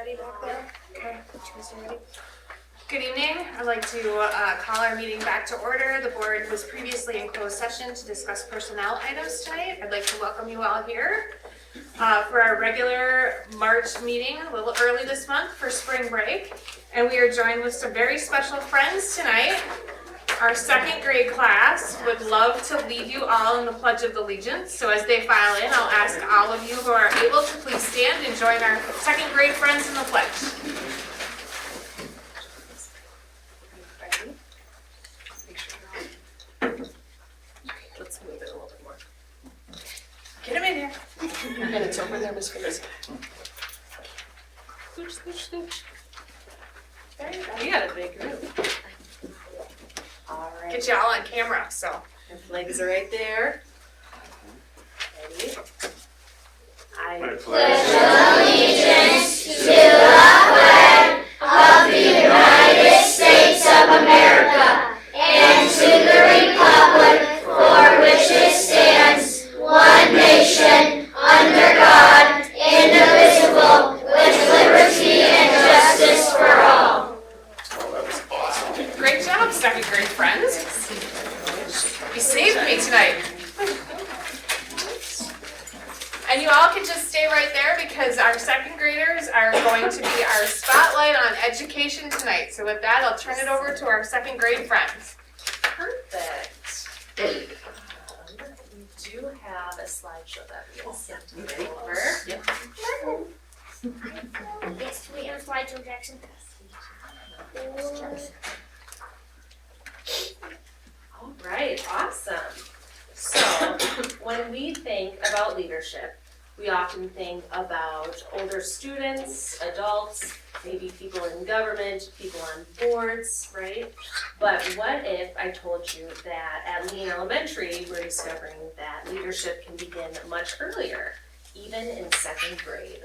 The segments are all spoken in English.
ready back there? Okay, you guys are ready? Good evening. I'd like to call our meeting back to order. The board was previously in closed session to discuss personnel items tonight. I'd like to welcome you all here for our regular March meeting, a little early this month for spring break. And we are joined with some very special friends tonight. Our second grade class would love to lead you all in the Pledge of Allegiance. So as they file in, I'll ask all of you who are able to please stand and join our second grade friends in the pledge. Let's move it a little bit more. Get them in here. And it's over there, Miss Fingers. Scooch, scooch, scooch. There you go. You got a big group. All right. Get you all on camera, so. Your flags are right there. Ready? I pledge allegiance to the flag of the United States of America and to the republic for which it stands, one nation, under God, indivisible, with liberty and justice for all. Oh, that was awesome. Great job, second grade friends. You saved me tonight. And you all can just stay right there because our second graders are going to be our spotlight on education tonight. So with that, I'll turn it over to our second grade friends. Perfect. We do have a slideshow that we will send over. Yep. Yes, we have slides from Jackson. All right, awesome. So when we think about leadership, we often think about older students, adults, maybe people in government, people on boards, right? But what if I told you that at Lee Elementary, we're discovering that leadership can begin much earlier, even in second grade?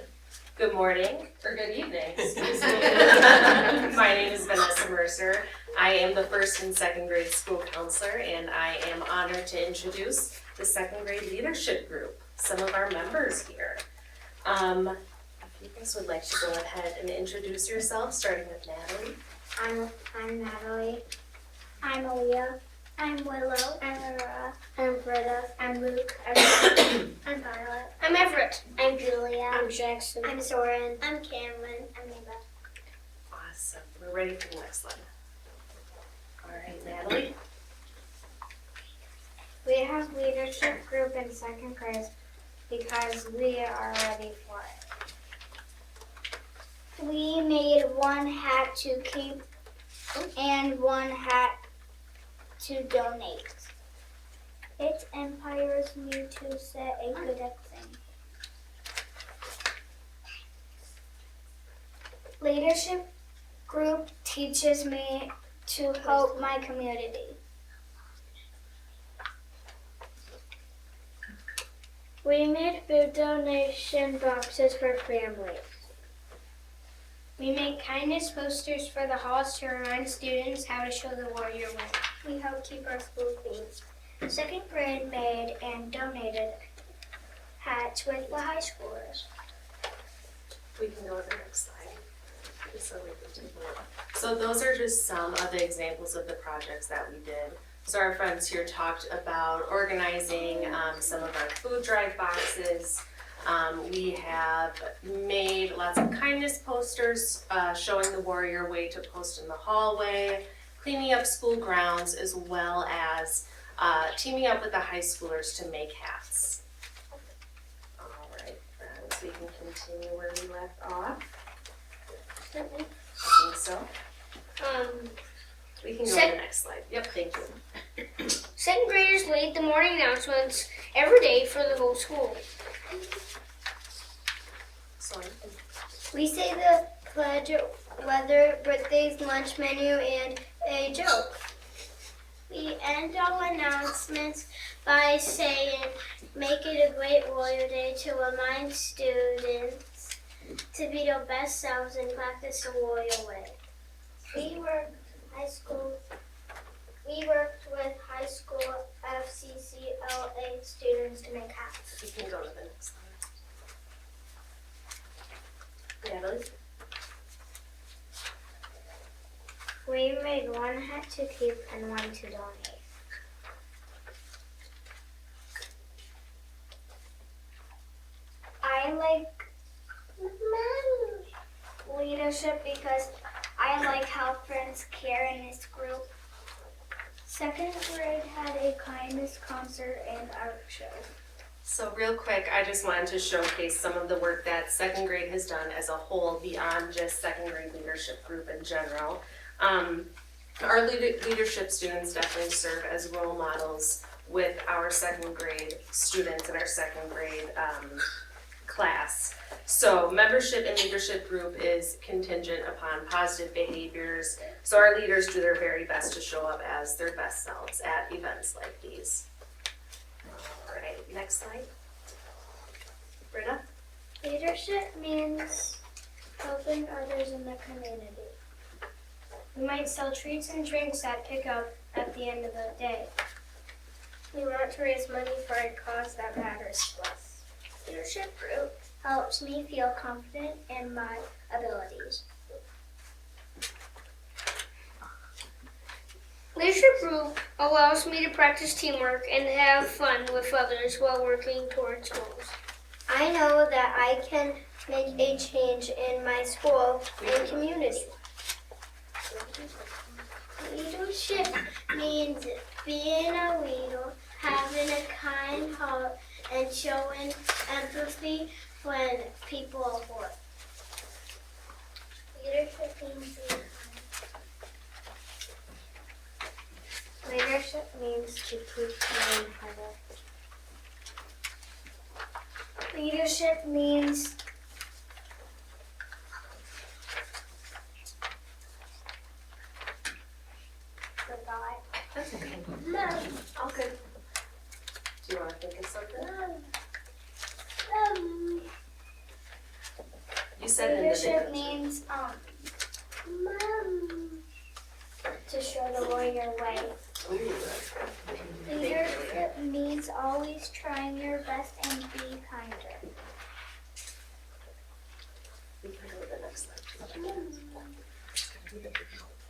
Good morning, or good evening, excuse me. My name is Vanessa Mercer. I am the first and second grade school counselor, and I am honored to introduce the second grade leadership group, some of our members here. If you guys would like to go ahead and introduce yourselves, starting with Natalie. I'm Natalie. I'm Aaliyah. I'm Willow. I'm Aurora. I'm Britta. I'm Luke. I'm Violet. I'm Everett. I'm Julia. I'm Jackson. I'm Soren. I'm Cameron. I'm Ava. Awesome. We're ready for the next slide. All right, Natalie. We have leadership group in second grade because we are ready for it. We made one hat to keep and one hat to donate. It empowers me to set a good example. Leadership group teaches me to help my community. We made food donation boxes for families. We made kindness posters for the halls to remind students how to show the warrior way. We help keep our school clean. Second grade made and donated hats with the high schoolers. We can go to the next slide. So we can take a look. So those are just some of the examples of the projects that we did. So our friends here talked about organizing some of our food drive boxes. We have made lots of kindness posters showing the warrior way to post in the hallway, cleaning up school grounds, as well as teaming up with the high schoolers to make hats. All right, friends, we can continue where we left off. I think so. We can go to the next slide. Yep, thank you. Second graders lead the morning announcements every day for the whole school. Sorry. We say the pledge, weather, birthdays, lunch menu, and a joke. We end all announcements by saying, make it a great Warrior Day to remind students to be their best selves and practice the warrior way. We worked with high school FCCLA students to make hats. You can go to the next slide. Natalie? We made one hat to keep and one to donate. I like leadership because I like how friends care in this group. Second grade had a kindness concert and art show. So real quick, I just wanted to showcase some of the work that second grade has done as a whole beyond just second grade leadership group in general. Our leadership students definitely serve as role models with our second grade students in our second grade class. So membership in leadership group is contingent upon positive behaviors. So our leaders do their very best to show up as their best selves at events like these. All right, next slide. Britta? Leadership means helping others in the community. We might sell treats and drinks at pickup at the end of the day. We want to raise money for a cause that matters to us. Leadership group helps me feel confident in my abilities. Leadership group allows me to practice teamwork and have fun with others while working towards goals. I know that I can make a change in my school and community. Leadership means being a leader, having a kind heart, and showing empathy when people are poor. Leadership means being kind. Leadership means to keep caring harder. Leadership means forgot. That's okay. Okay. Do you want to think of something? You said it in the Leadership video. means to show the warrior way. Leadership means always trying your best and be kinder. You can go to the next slide.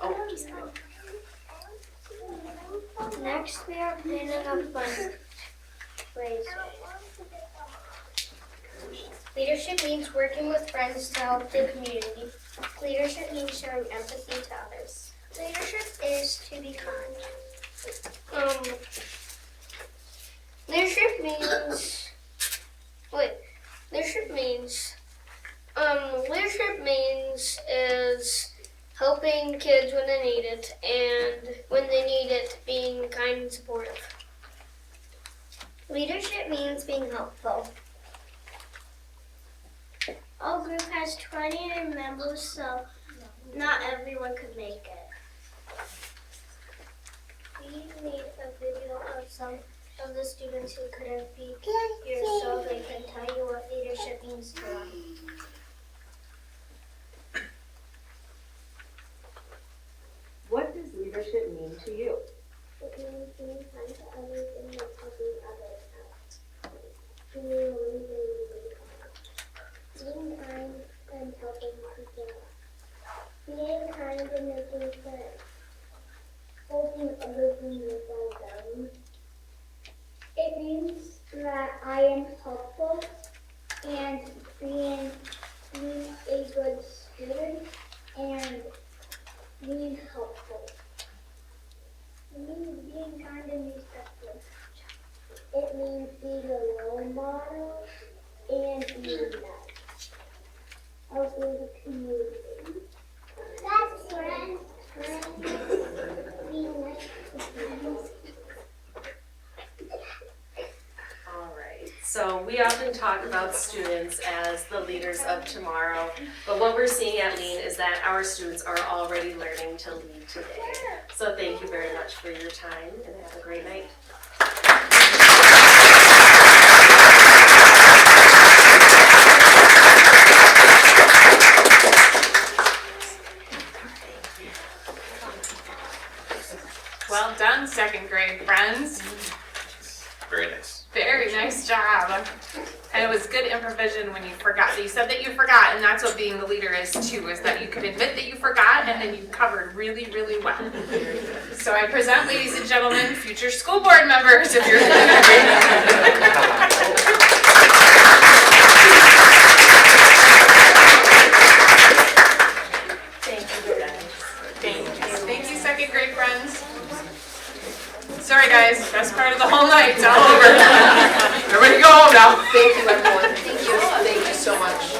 Oh, just kidding. Next, we are planning a fundraiser. Leadership means working with friends to help the community. Leadership means showing empathy to others. Leadership is to be kind. Leadership means leadership means is helping kids when they need it, and when they need it, being kind and supportive. Leadership means being helpful. Our group has 20 members, so not everyone could make it. We made a video of some of the students who couldn't be here so they can tell you what leadership means to them. What does leadership mean to you? It means being kind to others and not helping others out. Being really, really kind. Being kind and helping people out. Being kind and making friends. Holding others in your down. It means that I am helpful and being a good student and being helpful. It means being kind and respectful. It means being a role model and being nice. Helping the community. That's friends. Being nice to friends. All right, so we often talk about students as the leaders of tomorrow, but what we're seeing at Lean is that our students are already learning to lead today. So thank you very much for your time and have a great night. Well done, second grade friends. Very nice. Very nice job. And it was good improvisation when you forgot. You said that you forgot, and that's what being the leader is too, is that you could admit that you forgot and then you covered really, really well. So I present, ladies and gentlemen, future school board members, if you're Thank you, second grade friends. Sorry guys, best part of the whole night, it's all over. Everybody go home now. Thank you, everyone. Thank you so much.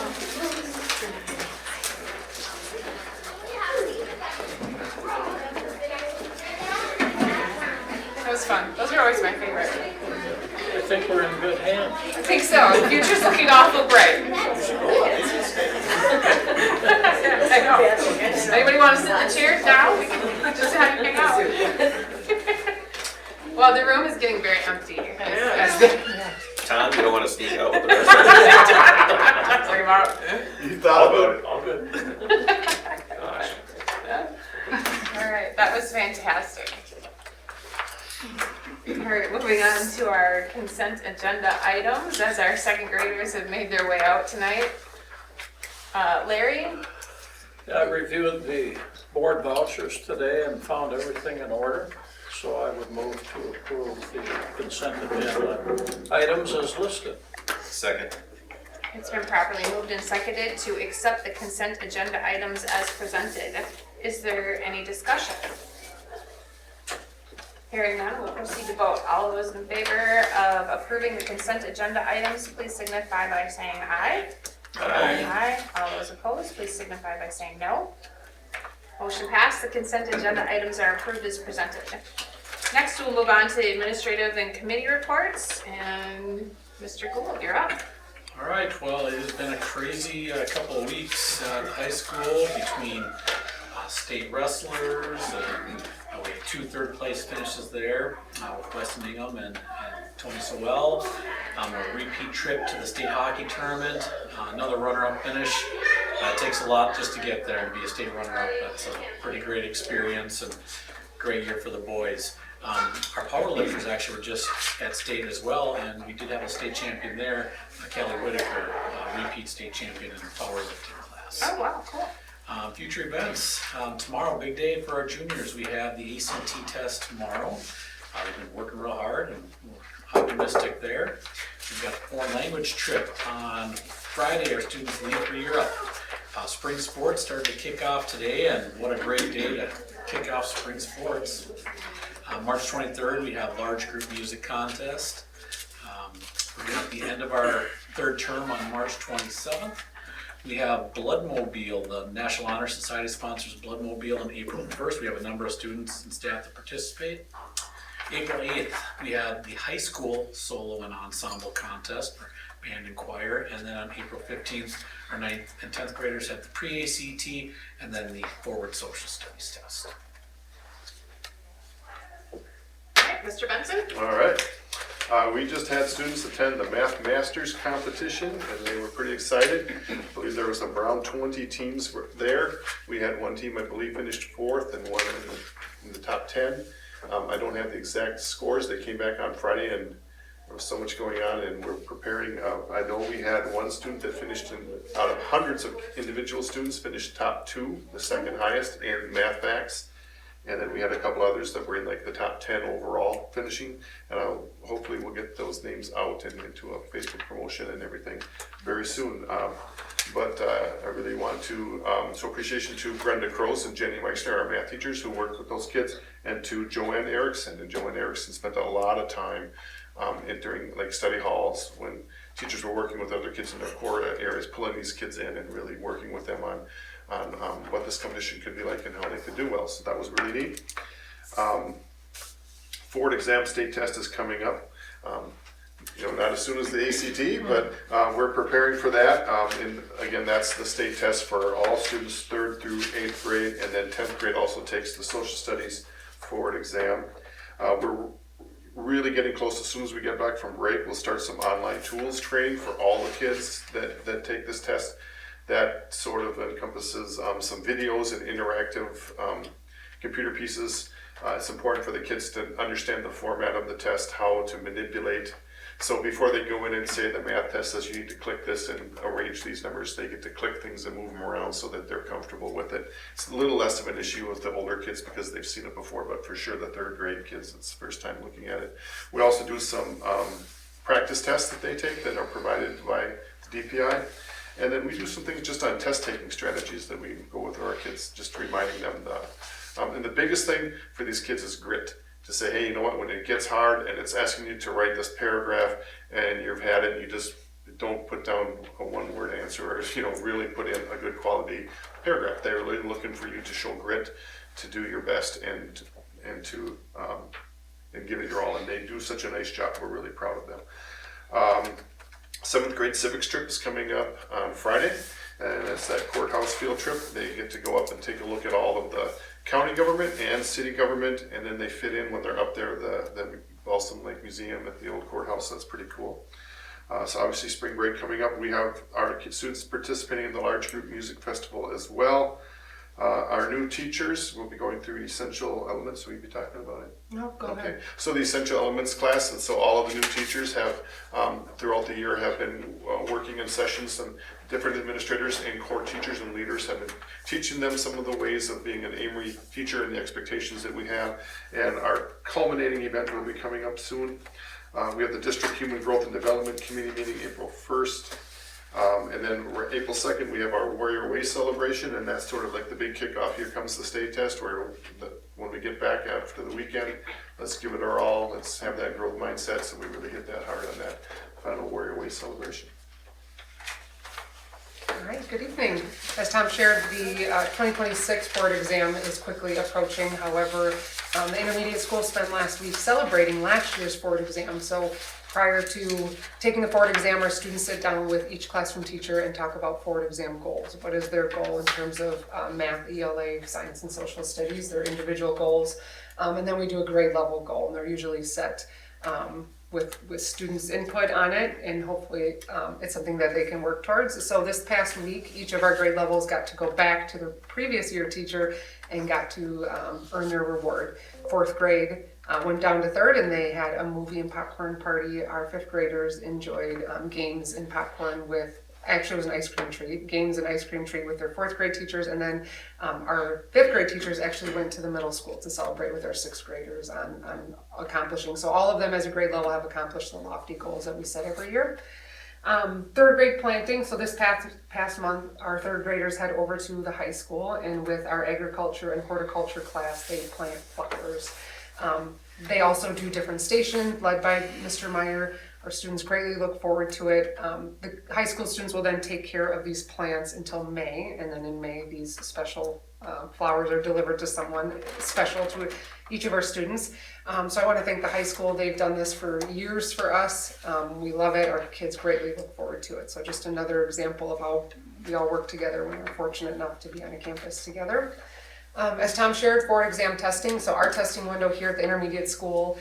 That was fun. Those are always my favorite. I think we're in good hands. I think so. The future's looking awful bright. I know. Anybody want to sit in the chair now? We can just have you hang out. Well, the room is getting very empty. Tom, you don't want to sneak out with the rest Talking about. You thought about it. All good. Gosh. All right, that was fantastic. All right, moving on to our consent agenda items, as our second graders have made their way out tonight. Larry? I reviewed the board vouchers today and found everything in order, so I would move to approve the consent agenda items as listed. Second. It's been properly moved and seconded to accept the consent agenda items as presented. Is there any discussion? Hearing none, we'll proceed to vote. All those in favor of approving the consent agenda items, please signify by saying aye. Aye. All those opposed, please signify by saying no. Motion passed. The consent agenda items are approved as presented. Next, we'll move on to the administrative and committee reports. And Mr. Gould, you're up. All right, well, it has been a crazy couple of weeks at high school between state wrestlers. We have 2 third-place finishes there with Weston Ingham and Tony Sowell. A repeat trip to the state hockey tournament, another runner-up finish. It takes a lot just to get there and be a state runner-up. That's a pretty great experience and great year for the boys. Our powerlifters actually were just at state as well, and we did have a state champion there, Kelly Whitaker, repeat state champion in her powerlifting class. Oh, wow, cool. Future events, tomorrow, big day for our juniors. We have the ACT test tomorrow. We've been working real hard and we're optimistic there. We've got a foreign language trip on Friday. Our students leave for Europe. Spring sports started to kick off today, and what a great day to kick off spring sports. March 23rd, we have large group music contest. We're at the end of our third term on March 27th. We have Bloodmobile, the National Honor Society sponsors Bloodmobile on April 1st. We have a number of students and staff that participate. April 8th, we have the high school solo and ensemble contest for band and choir. And then on April 15th, our 9th and 10th graders have the pre-ACT and then the forward social studies test. All right, Mr. Benson? All right. We just had students attend the Math Masters competition, and they were pretty excited. I believe there was around 20 teams there. We had one team, I believe, finished 4th and one in the top 10. I don't have the exact scores. They came back on Friday, and there was so much going on, and we're preparing. I know we had one student that finished out of hundreds of individual students, finished top 2, the second highest in Math Facts. And then we had a couple others that were in like the top 10 overall finishing, and hopefully we'll get those names out and into a Facebook promotion and everything very soon. But I really want to show appreciation to Brenda Kroos and Jenny Meister, our math teachers who worked with those kids, and to Joanne Erickson. And Joanne Erickson spent a lot of time during like study halls when teachers were working with other kids in their core areas, pulling these kids in and really working with them on what this competition could be like and how they could do well. So that was really neat. Ford exam state test is coming up. Not as soon as the ACT, but we're preparing for that. And again, that's the state test for all students 3rd through 8th grade, and then 10th grade also takes the social studies Ford exam. We're really getting close. As soon as we get back from break, we'll start some online tools training for all the kids that take this test. That sort of encompasses some videos and interactive computer pieces. It's important for the kids to understand the format of the test, how to manipulate So before they go in and say the math test says you need to click this and arrange these numbers, they get to click things and move them around so that they're comfortable with it. It's a little less of an issue with the older kids because they've seen it before, but for sure the third grade kids, it's the first time looking at it. We also do some practice tests that they take that are provided by the DPI. And then we do some things just on test taking strategies that we go with our kids, just reminding them and the biggest thing for these kids is grit. To say, hey, you know what, when it gets hard and it's asking you to write this paragraph and you've had it, you just don't put down a one-word answer or, really put in a good quality paragraph. They're really looking for you to show grit, to do your best and to give it your all. And they do such a nice job. We're really proud of them. 7th grade civics trip is coming up on Friday, and it's that courthouse field trip. They get to go up and take a look at all of the county government and city government, and then they fit in when they're up there, the Balsam Lake Museum at the old courthouse. That's pretty cool. So obviously spring break coming up. We have our students participating in the large group music festival as well. Our new teachers will be going through essential elements. Will you be talking about it? No, go ahead. Okay, so the essential elements class, and so all of the new teachers have, throughout the year, have been working in sessions, and different administrators and core teachers and leaders have been teaching them some of the ways of being an Amery teacher and the expectations that we have. And our culminating event will be coming up soon. We have the District Human Growth and Development Committee meeting April 1st. And then April 2nd, we have our Warrior Way celebration, and that's sort of like the big kickoff. Here comes the state test, where when we get back after the weekend, let's give it our all. Let's have that growth mindset, so we really hit that hard on that final Warrior Way celebration. All right, good evening. As Tom shared, the 2026 board exam is quickly approaching. However, the intermediate school spent last week celebrating last year's board exam. So prior to taking the board exam, our students sit down with each classroom teacher and talk about board exam goals. What is their goal in terms of math, ELA, science, and social studies, their individual goals. And then we do a grade level goal, and they're usually set with students' input on it, and hopefully it's something that they can work towards. So this past week, each of our grade levels got to go back to the previous year teacher and got to earn their reward. 4th grade went down to 3rd, and they had a movie and popcorn party. Our 5th graders enjoyed games and popcorn with, actually it was an ice cream treat, games and ice cream treat with their 4th grade teachers, and then our 5th grade teachers actually went to the middle school to celebrate with our 6th graders on accomplishing. So all of them as a grade level have accomplished the lofty goals that we set every year. 3rd grade planting, so this past month, our 3rd graders head over to the high school, and with our agriculture and horticulture class, they plant flowers. They also do different stations led by Mr. Meyer. Our students greatly look forward to it. The high school students will then take care of these plants until May, and then in May, these special flowers are delivered to someone special to each of our students. So I want to thank the high school. They've done this for years for us. We love it. Our kids greatly look forward to it. So just another example of how we all work together when we're fortunate enough to be on a campus together. As Tom shared, board exam testing. So our testing window here at the intermediate school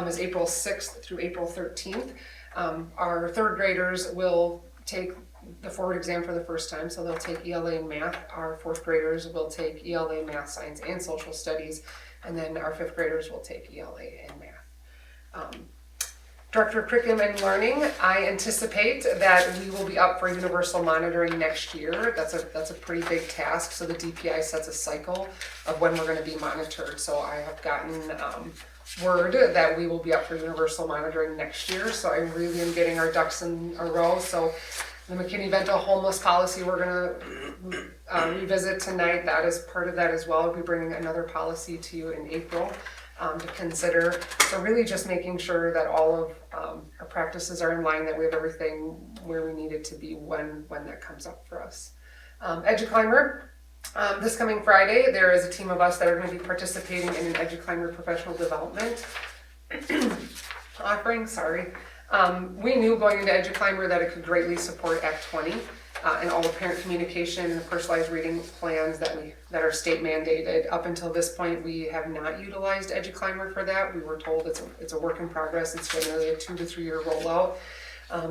is April 6th through April 13th. Our 3rd graders will take the forward exam for the first time, so they'll take ELA and math. Our 4th graders will take ELA, math, science, and social studies, and then our 5th graders will take ELA and math. Director of Curriculum and Learning, I anticipate that we will be up for universal monitoring next year. That's a pretty big task, so the DPI sets a cycle of when we're going to be monitored. So I have gotten word that we will be up for universal monitoring next year, so I really am getting our ducks in a row. So the McKinney-Vento homeless policy we're going to revisit tonight. That is part of that as well. I'll be bringing another policy to you in April to consider. So really just making sure that all of our practices are in line, that we have everything where we need it to be when that comes up for us. EduClimber. This coming Friday, there is a team of us that are going to be participating in an EduClimber professional development offering. We knew going into EduClimber that it could greatly support Act 20 and all the parent communication and the personalized reading plans that are state mandated. Up until this point, we have not utilized EduClimber for that. We were told it's a work in progress. It's generally a 2 to 3 year rollout.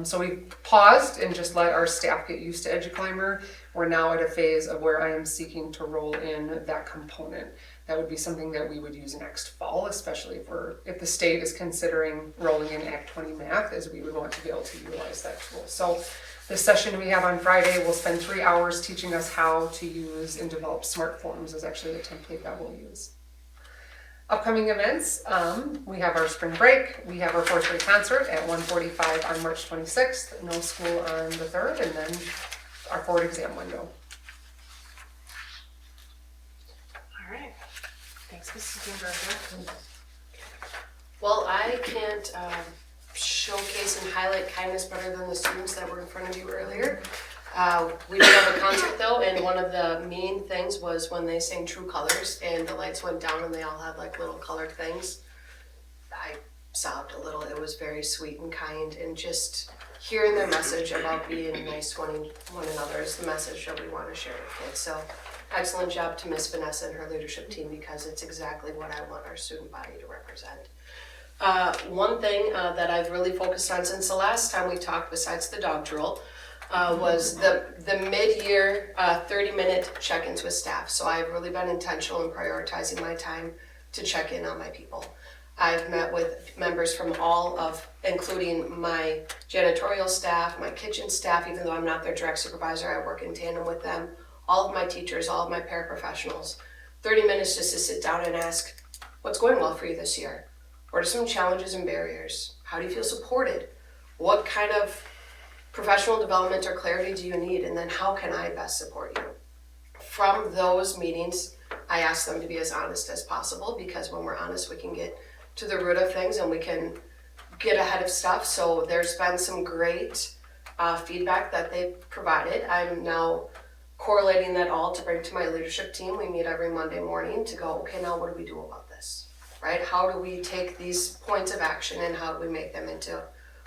So we paused and just let our staff get used to EduClimber. We're now at a phase of where I am seeking to roll in that component That would be something that we would use next fall, especially if the state is considering rolling in Act 20 math, as we would want to be able to utilize that tool. So the session we have on Friday will spend 3 hours teaching us how to use and develop smart forms is actually the template that we'll use. Upcoming events, we have our spring break, we have our 4th grade concert at 1:45 on March 26th, no school on the 3rd, and then our board exam window. All right. Thanks, Mrs. Greenberg. Well, I can't showcase and highlight kindness better than the students that were in front of you earlier. We did have a concert though, and one of the main things was when they sang True Colors and the lights went down and they all had like little colored things. I sobbed a little. It was very sweet and kind, and just hearing their message about being nice to one another is the message that we want to share with kids. So excellent job to Miss Vanessa and her leadership team, because it's exactly what I want our student body to represent. One thing that I've really focused on since the last time we talked, besides the dog drool, was the mid-year 30-minute check-ins with staff. So I've really been intentional in prioritizing my time to check in on my people. I've met with members from all of, including my janitorial staff, my kitchen staff, even though I'm not their direct supervisor, I work in tandem with them, all of my teachers, all of my paraprofessionals. 30 minutes just to sit down and ask, what's going well for you this year? What are some challenges and barriers? How do you feel supported? What kind of professional development or clarity do you need? And then how can I best support you? From those meetings, I ask them to be as honest as possible, because when we're honest, we can get to the root of things and we can get ahead of stuff. So there's been some great feedback that they've provided. I'm now correlating that all to bring to my leadership team. We meet every Monday morning to go, okay, now what do we do about this, right? How do we take these points of action and how do we make them into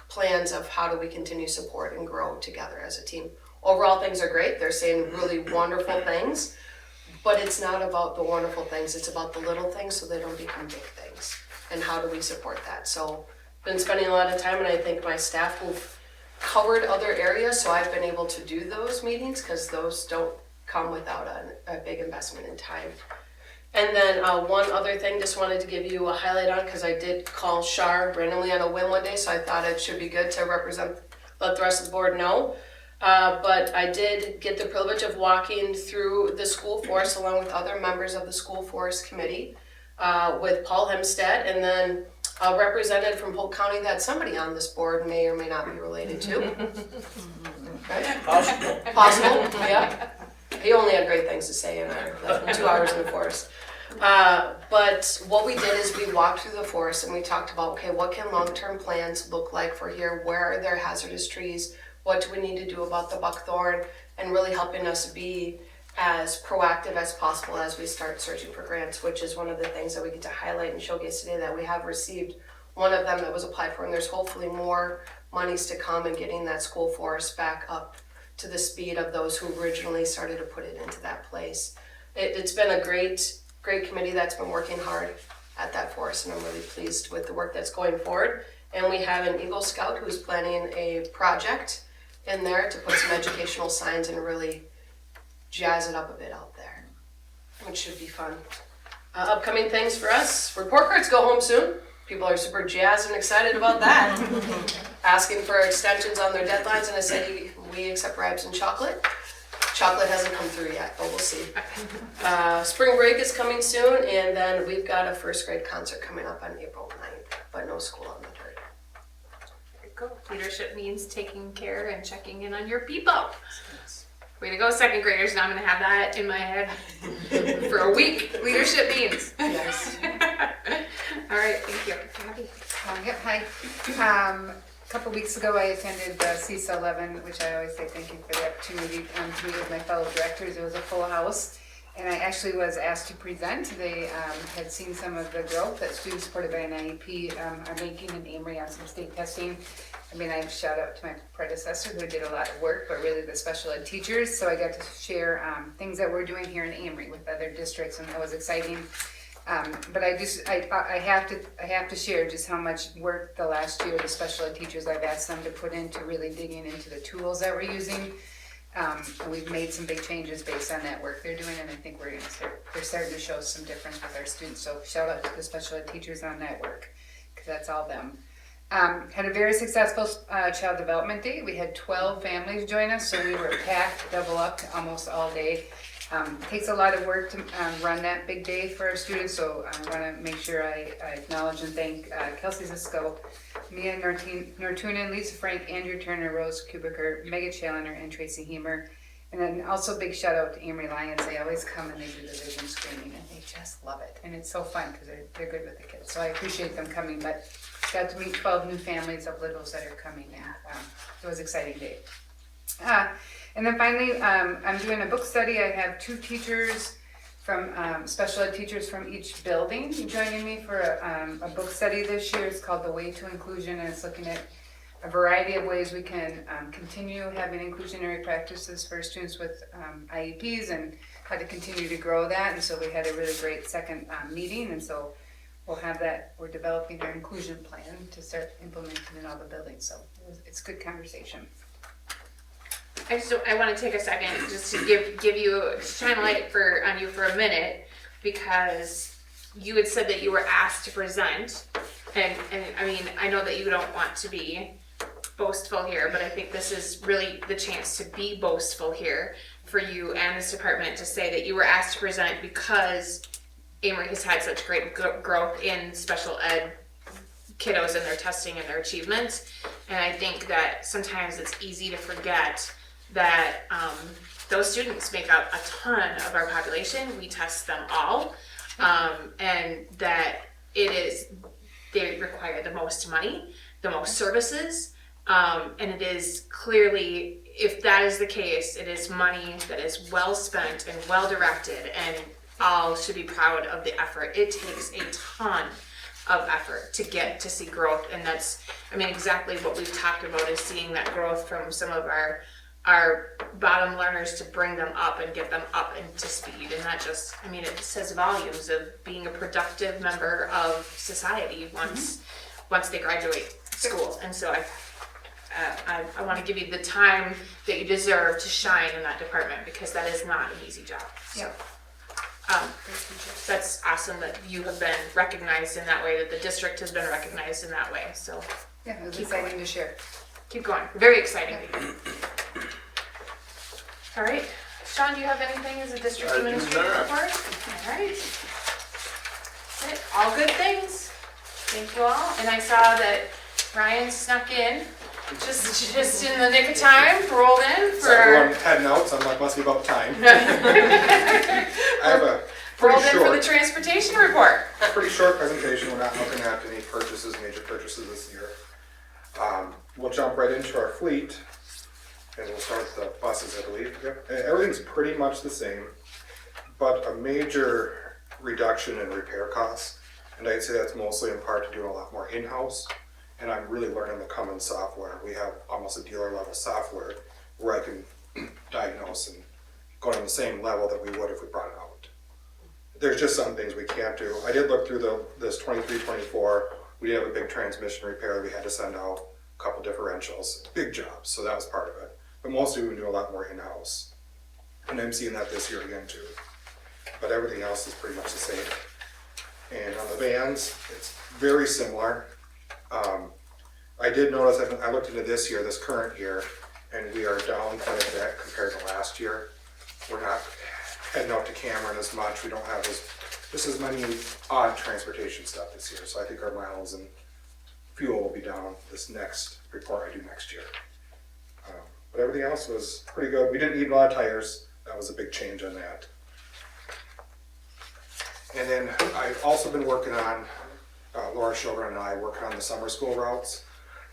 plans of how do we continue support and grow together as a team? Overall, things are great. They're saying really wonderful things, but it's not about the wonderful things. It's about the little things so they don't become big things. And how do we support that? So been spending a lot of time, and I think my staff who've covered other areas, so I've been able to do those meetings, because those don't come without a big investment in time. And then one other thing, just wanted to give you a highlight on, because I did call Shar randomly on a whim one day, so I thought it should be good to let the rest of the board know. But I did get the privilege of walking through the school force along with other members of the school force committee with Paul Hempstead, and then a representative from Polk County that somebody on this board may or may not be related to. Right? Possible, yeah. He only had great things to say in our 2 hours in the forest. But what we did is we walked through the forest and we talked about, okay, what can long-term plans look like for here? Where are there hazardous trees? What do we need to do about the buckthorn? And really helping us be as proactive as possible as we start searching for grants, which is one of the things that we get to highlight and showcase today, that we have received one of them that was applied for, and there's hopefully more monies to come in getting that school forest back up to the speed of those who originally started to put it into that place. It's been a great committee that's been working hard at that forest, and I'm really pleased with the work that's going forward. And we have an Eagle Scout who's planning a project in there to put some educational signs and really jazz it up a bit out there, which should be fun. Upcoming things for us, report cards go home soon. People are super jazzed and excited about that. Asking for extensions on their deadlines, and I said we accept bribes and chocolate. Chocolate hasn't come through yet, but we'll see. Spring break is coming soon, and then we've got a first grade concert coming up on April 9th, but no school on the 3rd. There you go. Leadership means taking care and checking in on your people. Way to go, second graders. Now I'm going to have that in my head for a week. Leadership means. Yes. All right, thank you. Abby. Hi. A couple weeks ago, I attended CISA 11, which I always say thank you for the opportunity to meet with my fellow directors. It was a full house, and I actually was asked to present. They had seen some of the growth that students supported by an IEP are making in Amery on some state testing. I mean, I shout out to my predecessor who did a lot of work, but really the special ed teachers. So I got to share things that we're doing here in Amery with other districts, and that was exciting. But I have to share just how much work the last year the special ed teachers I've asked them to put into really digging into the tools that we're using. And we've made some big changes based on that work they're doing, and I think they're starting to show some difference with our students. So shout out to the special ed teachers on that work, because that's all them. Had a very successful child development day. We had 12 families join us, so we were packed, double up almost all day. It takes a lot of work to run that big day for our students, so I want to make sure I acknowledge and thank Kelsey Zisco, Mia Nortunen, Lisa Frank, Andrew Turner, Rose Kubiker, Megan Challenger, and Tracy Hemer. And then also big shout out to Amery Lyons. They always come and they do the vision screening, and they just love it. And it's so fun because they're good with the kids. So I appreciate them coming. But got to meet 12 new families of littles that are coming in. It was an exciting day. And then finally, I'm doing a book study. I have 2 teachers from special ed teachers from each building joining me for a book study this year. It's called The Way to Inclusion, and it's looking at a variety of ways we can continue having inclusionary practices for students with IEPs and how to continue to grow that. And so we had a really great second meeting, and so we'll have that. We're developing our inclusion plan to start implementing in all the buildings. So it's good conversation. I want to take a second just to give you, shine a light on you for a minute, because you had said that you were asked to present, and I mean, I know that you don't want to be boastful here, but I think this is really the chance to be boastful here for you and this department to say that you were asked to present because Amery has had such great growth in special ed kiddos and their testing and their achievements. And I think that sometimes it's easy to forget that those students make up a ton of our population. We test them all, and that they require the most money, the most services, and it is clearly, if that is the case, it is money that is well spent and well directed, and all should be proud of the effort. It takes a ton of effort to get to see growth, and that's, I mean, exactly what we've talked about is seeing that growth from some of our bottom learners to bring them up and get them up into speed. And that just, I mean, it says volumes of being a productive member of society once they graduate school. And so I want to give you the time that you deserve to shine in that department, because that is not an easy job. So, that's awesome that you have been recognized in that way, that the district has been recognized in that way. So Yeah, it was exciting to share. keep going. Very exciting. All right. Sean, do you have anything as a district administrator report? All right. That's it. All good things. Thank you all. And I saw that Ryan snuck in just in the nick of time, rolled in for. Everyone had notes, I'm like, must be about time. I have a pretty rolled in for the short, transportation report. pretty short presentation. We're not looking at any major purchases this year. We'll jump right into our fleet, and we'll start with the buses, I believe. Yep. And everything's pretty much the same, but a major reduction in repair costs. And I'd say that's mostly in part to doing a lot more in-house. And I'm really learning the Cummins software. We have almost a dealer level software where I can diagnose and go on the same level that we would if we brought it out. There's just some things we can't do. I did look through this 23-24. We did have a big transmission repair that we had to send out, a couple differentials, big jobs, so that was part of it. But mostly we do a lot more in-house. And I'm seeing that this year again too. But everything else is pretty much the same. And on the vans, it's very similar. I did notice, I looked into this current year, and we are down quite a bit compared to last year. We're not heading out to Cameron as much. We don't have as many odd transportation stuff this year. So I think our miles and fuel will be down this next report I do next year. But everything else was pretty good. We didn't need a lot of tires. That was a big change on that. And then I've also been working on, Laura Shogren and I working on the summer school routes.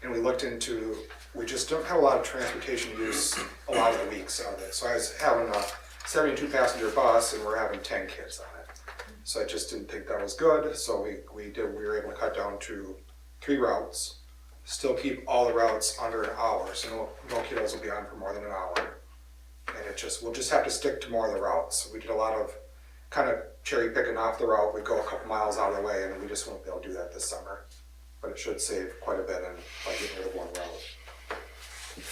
And we just don't have a lot of transportation use a lot of the weeks out of it. So I was having a 72 passenger bus and we're having 10 kids on it. So I just didn't think that was good. So we were able to cut down to 3 routes, still keep all the routes under an hour. So no kiddos will be on for more than an hour. And we'll just have to stick to more of the routes. So we did a lot of kind of cherry picking off the route. We go a couple miles out of the way, and we just won't be able to do that this summer. But it should save quite a bit by getting rid of one route.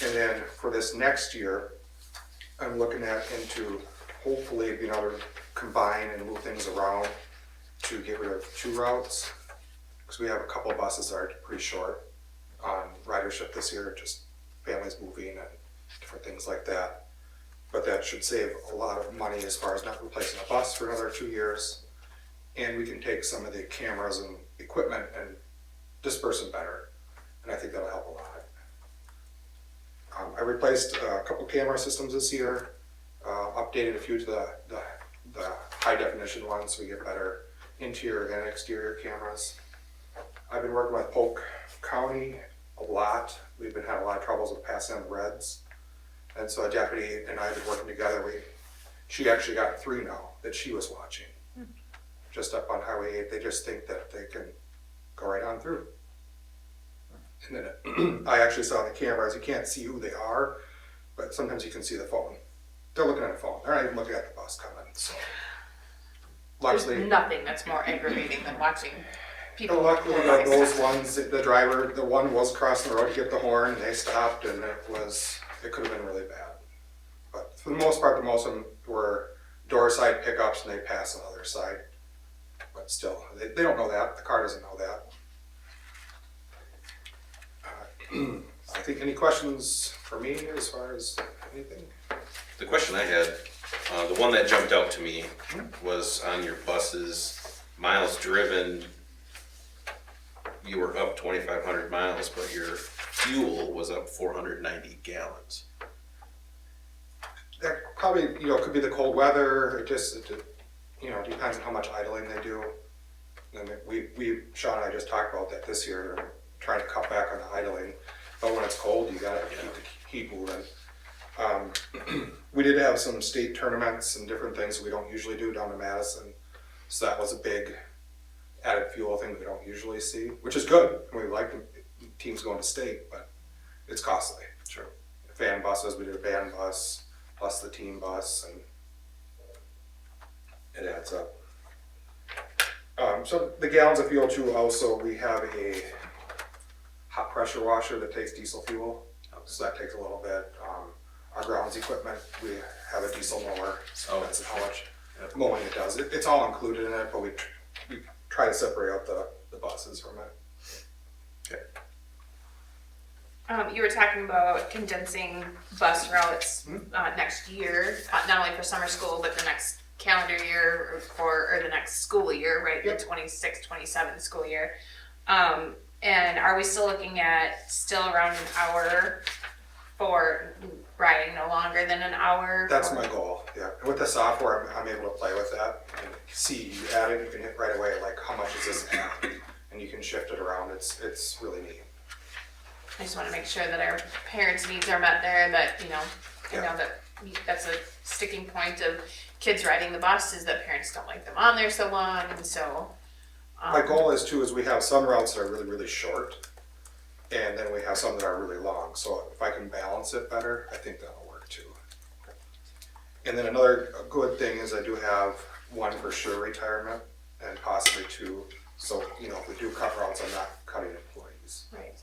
And then for this next year, I'm looking at into hopefully being able to combine and move things around to get rid of 2 routes. Because we have a couple of buses that are pretty short on ridership this year, just families moving and different things like that. But that should save a lot of money as far as not replacing a bus for another 2 years. And we can take some of the cameras and equipment and disperse them better. And I think that'll help a lot. I replaced a couple camera systems this year, updated a few to the high definition ones so we get better interior and exterior cameras. I've been working with Polk County a lot. We've been having a lot of troubles with passing on reds. And so a deputy and I have been working together. She actually got 3 now that she was watching. Just up on Highway 8, they just think that they can go right on through. And then I actually saw the cameras, you can't see who they are, but sometimes you can see the phone. They're looking at a phone, they're not even looking at the bus coming, so. Luckily, There's nothing that's more aggravating than watching people. luckily go by those fast. ones, the one was crossing the road to get the horn, and they stopped, and it could have been really bad. But for the most part, most of them were door side pickups, and they pass on the other side. But still, they don't know that, the car doesn't know that. I think any questions for me as far as anything? The question I had, the one that jumped out to me was on your buses, miles driven. You were up 2,500 miles, but your fuel was up 490 gallons. That probably, could be the cold weather, it depends on how much idling they do. And Sean and I just talked about that this year, trying to cut back on the idling. But when it's cold, you gotta keep the heat moving. We did have some state tournaments and different things we don't usually do down in Madison. So that was a big added fuel thing we don't usually see, which is good. We like the teams going to state, but it's costly. Sure. Fan buses, we did a band bus, plus the team bus, and it adds up. So the gallons of fuel too, also we have a hot pressure washer that takes diesel fuel, so that takes a little bit. Our grounds equipment, we have a diesel mower, so that's how much mowing it does. It's all included in it, but we try to separate out the buses from it. You were talking about condensing bus routes next year, not only for summer school, but the next calendar year or the next school year, right? Yep. The 26-27 school year. And are we still looking at around an hour for riding, no longer than an hour? That's my goal, yeah. And with the software, I'm able to play with that and see, you add it, you can hit right away, like how much is this at? And you can shift it around, it's really neat. I just want to make sure that our parents' needs are met there, that, I Yeah. know that that's a sticking point of kids riding the bus is that parents don't like them on there so long, and so. My goal is we have some routes that are really, really short, and then we have some that are really long. So if I can balance it better, I think that'll work too. And then another good thing is I do have one for sure retirement, and possibly 2. So, if we do cut routes, I'm not cutting employees. Right.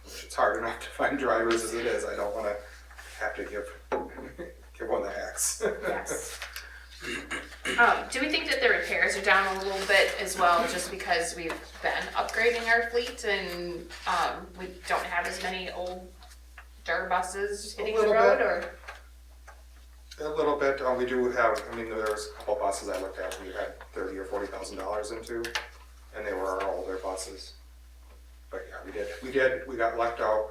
Which it's hard enough to find drivers as it is. I don't want to have to give one the axe. Yes. Do we think that the repairs are down a little bit as well, just because we've been upgrading our fleet and we don't have as many old dirt buses hitting the little road, bit. or? A little bit. We do have. There was a couple buses I looked at. We had $30,000 or $40,000 into, and they were our older buses. But yeah, we did. We got left out.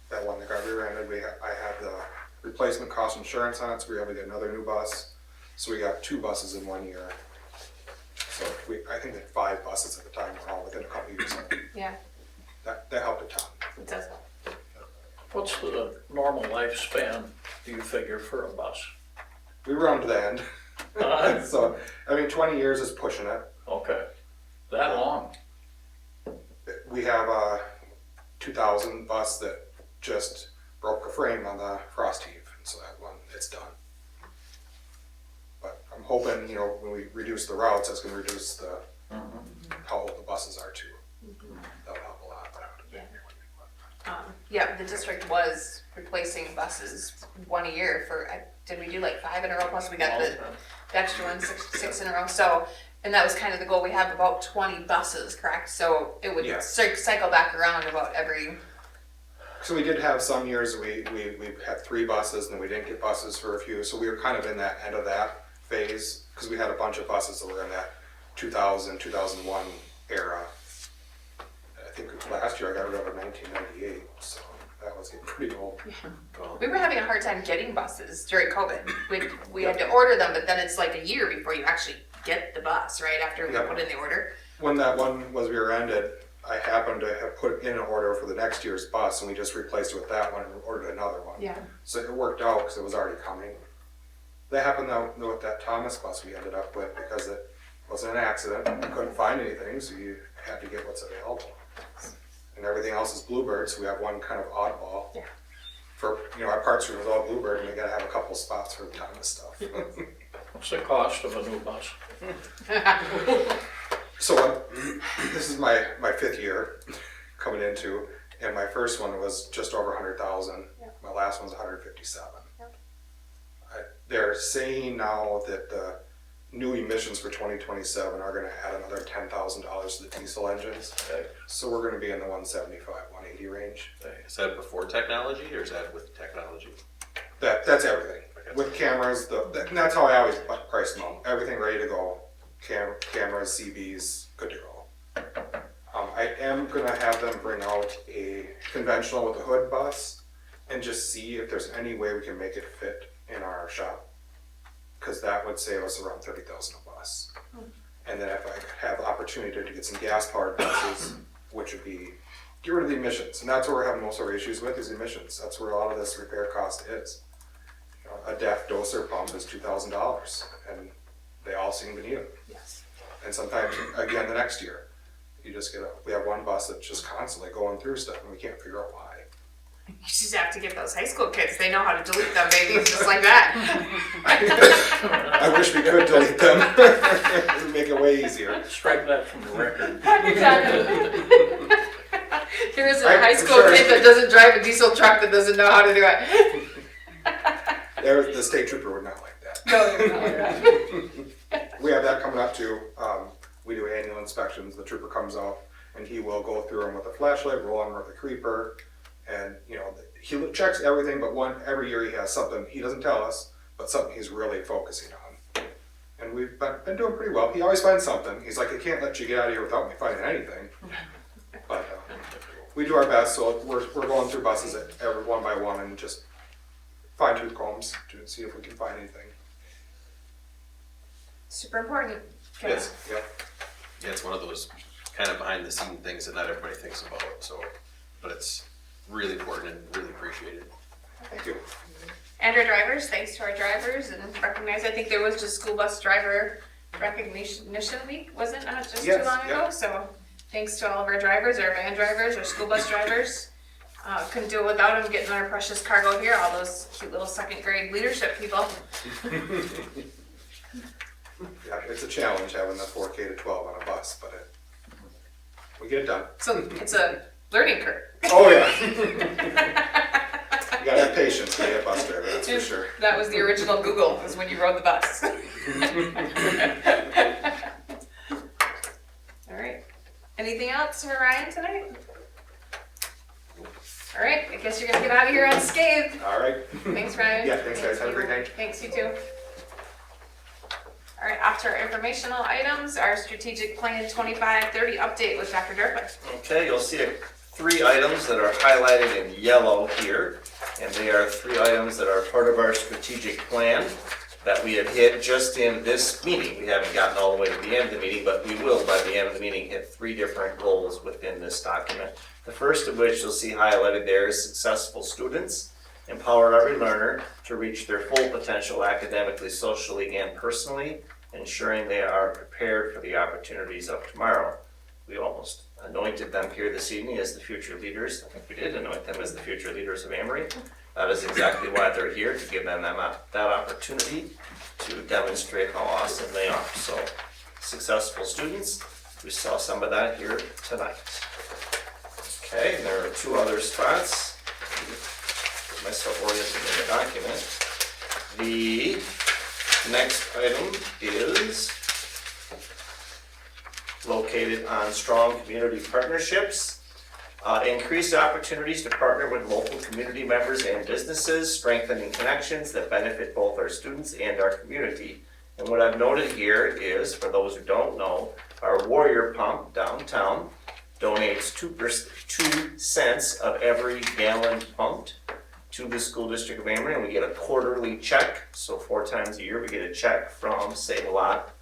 That one that got rear-ended. I had the replacement cost insurance on it, so we were able to get another new bus. So we got 2 buses in 1 year. So I think we had 5 buses at the time, were all within a couple years. Yeah, That helped a ton. it does. What's the normal lifespan, do you figure, for a bus? We run to the end. So 20 years is pushing it. Okay, that long? We have a 2000 bus that just broke a frame on the frost heave, and so that one, it's done. But I'm hoping, when we reduce the routes, that's gonna reduce the, how old the buses are too. That'll help a lot. Yeah, the district was replacing buses one a year for, did we do like 5 in a row, plus we got the extra one, six in a row, so, and that was kind of the goal, we have about 20 buses, correct? So it would Yeah. cycle back around about every, So we did have some years we had 3 buses and then we didn't get buses for a few. So we were kind of in that end of that phase because we had a bunch of buses that were in that 2000, 2001 era. I think last year I got rid of a 1998, so that was getting pretty old. we were having a hard time getting buses during COVID. We had to order them, but then it's like a year before you actually get the bus, right, after we Yeah. put in the order. When that one was rear-ended, I happened to have put in an order for the next year's bus and we just replaced it with that one and ordered another one. Yeah. So it worked out because it was already coming. That happened though with that Thomas bus we ended up with because it wasn't an accident. We couldn't find anything, so you had to get what's available. And everything else is Bluebird, so we have one kind of oddball. Yeah. For, our parts room is all Bluebird and we gotta have a couple spots for the Thomas stuff. What's the cost of a new bus? So this is my 5th year coming into, and my first one was just over 100,000. Yeah. My last one's 157. Yep. They're saying now that the new emissions for 2027 are going to add another $10,000 to the diesel engines. Okay. So we're going to be in the 175, 180 range. Is that before technology or is that with technology? That's everything. Okay. With cameras, and that's how I always price them out. Everything ready to go. Cameras, CBs, good to go. I am gonna have them bring out a conventional with a hood bus and just see if there's any way we can make it fit in our shop. Cause that would save us around 30,000 a bus. And then if I could have the opportunity to get some gas powered buses, which would be, get rid of the emissions. And that's where we're having most of our issues with is emissions. That's where a lot of this repair cost is. A DEF doser pump is $2,000 and they all seem to need them. Yes. And sometimes, again, the next year, we have one bus that's just constantly going through stuff and we can't figure out why. You just have to get those high school kids, they know how to delete them babies just like that. I wish we could delete them. It would make it way easier. Strike that from the record. There is a Right, high for school sure. kid that doesn't drive a diesel truck that doesn't know how to do it. The state trooper would not like that. No, no. We have that coming up too. We do annual inspections. The trooper comes out and he will go through them with a flashlight, roll them with a creeper, and he checks everything. But every year he has something he doesn't tell us, but something he's really focusing on. And we've been doing pretty well. He always finds something. He's like, I can't let you get out of here without me finding anything. But we do our best. So we're going through buses every one by one and just fine tooth combs to see if we can find anything. Super important. Okay. Yes. Yep. Yeah, it's one of those kind of behind the scene things that not everybody thinks about, so, but it's really important and really appreciated. Thank you. And our drivers, thanks to our drivers and recognize, I think there was just school bus driver recognition week, wasn't it, just too Yes, long ago? yeah. So thanks to all of our drivers, our van drivers, our school bus drivers. Couldn't do it without them getting our precious cargo here, all those cute little 2nd grade leadership people. Yeah, it's a challenge having the 4K to 12 on a bus, but we get it done. So it's a learning curve. Oh yeah. You gotta have patience to be a bus driver, that's for sure. That was the original Google, was when you rode the bus. All right. Anything else for Ryan tonight? All right, I guess you're gonna get out of here unscathed. All right. Thanks, Ryan. Yeah, thanks guys, have a great night. Thanks, you too. All right, after our informational items, our strategic plan 25-30 update with Dr. Durkle. Okay, you'll see 3 items that are highlighted in yellow here, and they are 3 items that are part of our strategic plan that we have hit just in this meeting. We haven't gotten all the way to the end of the meeting, but we will by the end of the meeting hit 3 different goals within this document. The first of which you'll see highlighted there is successful students empower every learner to reach their full potential academically, socially, and personally, ensuring they are prepared for the opportunities of tomorrow. We almost anointed them here this evening as the future leaders. I think we did anoint them as the future leaders of Amery. That is exactly why they're here, to give them that opportunity to demonstrate how awesome they are. So, successful students, we saw some of that here tonight. Okay, and there are 2 other spots. myself oriented in the document. The next item is located on strong community partnerships. Increased opportunities to partner with local community members and businesses, strengthening connections that benefit both our students and our community. And what I've noted here is, for those who don't know, our Warrior Pump downtown donates 2 cents of every gallon pumped to the school district of Amery, and we get a quarterly check. So 4 times a year we get a check from Save a Lot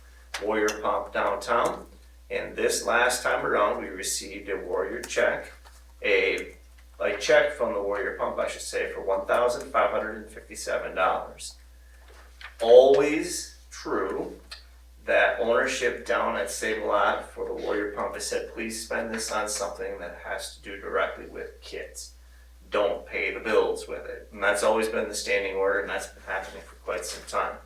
Warrior Pump downtown. And this last time around we received a Warrior check, a check from the Warrior Pump, I should say, for $1,557. Always true that ownership down at Save a Lot for the Warrior Pump has said, please spend this on something that has to do directly with kids. Don't pay the bills with it. And that's always been the standing order, and that's been happening for quite some time.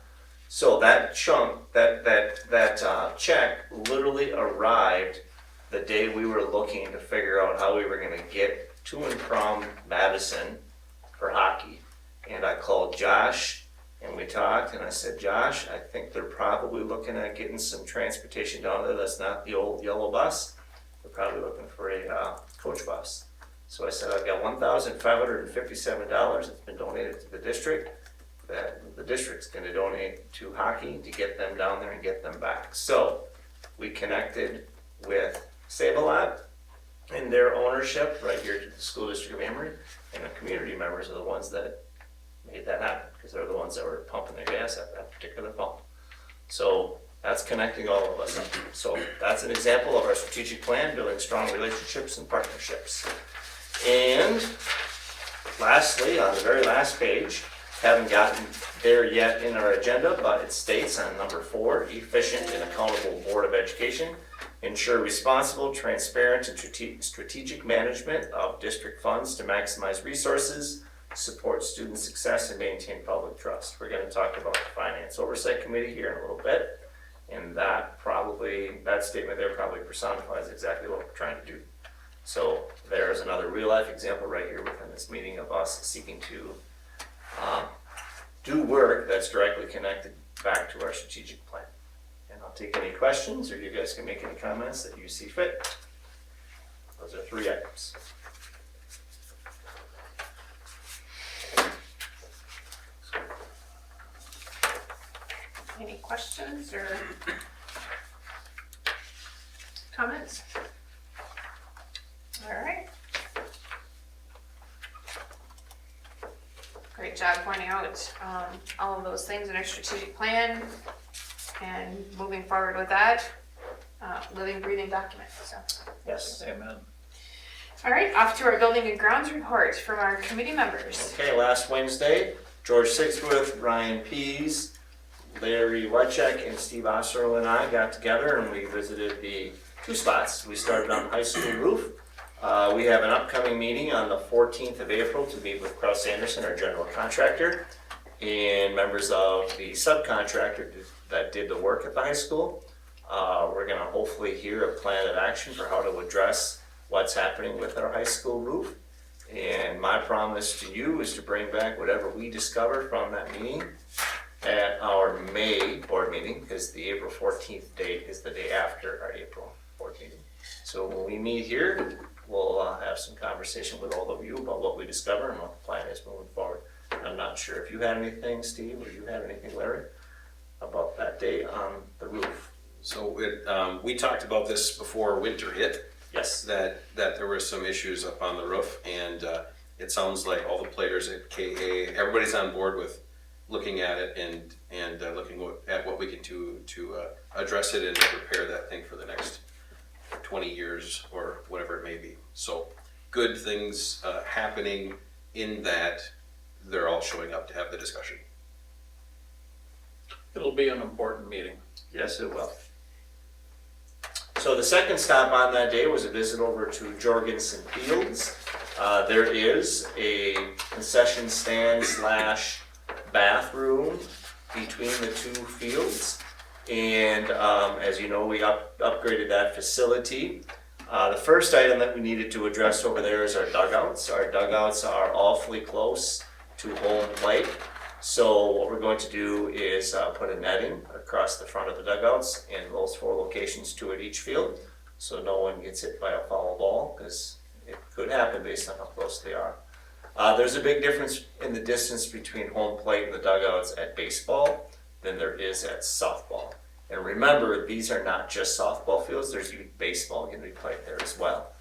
So that chunk, that check literally arrived the day we were looking to figure out how we were gonna get to and from Madison for hockey. And I called Josh and we talked, and I said, Josh, I think they're probably looking at getting some transportation down there that's not the old yellow bus. They're probably looking for a coach bus. So I said, I've got $1,557 that's been donated to the district, that the district's gonna donate to hockey to get them down there and get them back. So we connected with Save a Lot and their ownership right here to the school district of Amery, and the community members are the ones that made that happen, because they're the ones that were pumping their gas at that particular pump. So that's connecting all of us up. So that's an example of our strategic plan, building strong relationships and partnerships. And lastly, on the very last page, haven't gotten there yet in our agenda, but it states on number 4, efficient and accountable Board of Education. Ensure responsible, transparent, and strategic management of district funds to maximize resources, support student success, and maintain public trust. We're going to talk about the Finance Oversight Committee here in a little bit, and that statement there probably personifies exactly what we're trying to do. So there's another real-life example right here within this meeting of us seeking to do work that's directly connected back to our strategic plan. And I'll take any questions, or you guys can make any comments that you see fit. Those are 3 items. Any questions or comments? All right. Great job pointing out all of those things in our strategic plan and moving forward with that. Living, breathing document, so. Yes, amen. All right, off to our building and grounds report from our committee members. Okay, last Wednesday, George Sigsworth, Ryan Pease, Larry Wetchek, and Steve Osserl and I got together and we visited the 2 spots. We started on the high school roof. We have an upcoming meeting on the 14th of April to meet with Krauss Anderson, our general contractor, and members of the subcontractor that did the work at the high school. We're going to hopefully hear a plan of action for how to address what's happening with our high school roof. And my promise to you is to bring back whatever we discover from that meeting at our May board meeting, because the April 14th date is the day after our April board meeting. So when we meet here, we'll have some conversation with all of you about what we discover and what the plan is moving forward. I'm not sure if you had anything, Steve, or you had anything, Larry, about that day on the roof. So we talked about this before winter hit. Yes. That there were some issues up on the roof, and it sounds like all the players at KA, everybody's on board with looking at it and looking at what we can do to address it and repair that thing for the next 20 years or whatever it may be. So good things happening in that they're all showing up to have the discussion. It'll be an important meeting. Yes, it will. So the second stop on that day was a visit over to Jorgensen Fields. There is a concession stand / bathroom between the 2 fields. And as you know, we upgraded that facility. The first item that we needed to address over there is our dugouts. Our dugouts are awfully close to home plate. So what we're going to do is put a netting across the front of the dugouts in those 4 locations, 2 at each field, so no one gets hit by a foul ball, because it could happen based on how close they are. There's a big difference in the distance between home plate and the dugouts at baseball than there is at softball. And remember, these are not just softball fields, there's youth baseball going to be played there as well.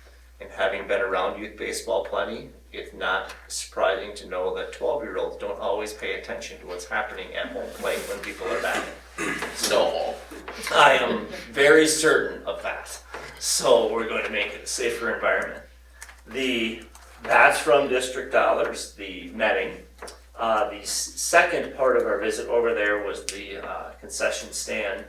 And having been around youth baseball plenty, it's not surprising to know that 12-year-olds don't always pay attention to what's happening at home plate when people are batting. So, I am very certain of that. So we're going to make it a safer environment. The bats from district dollars, the netting. The second part of our visit over there was the concession stand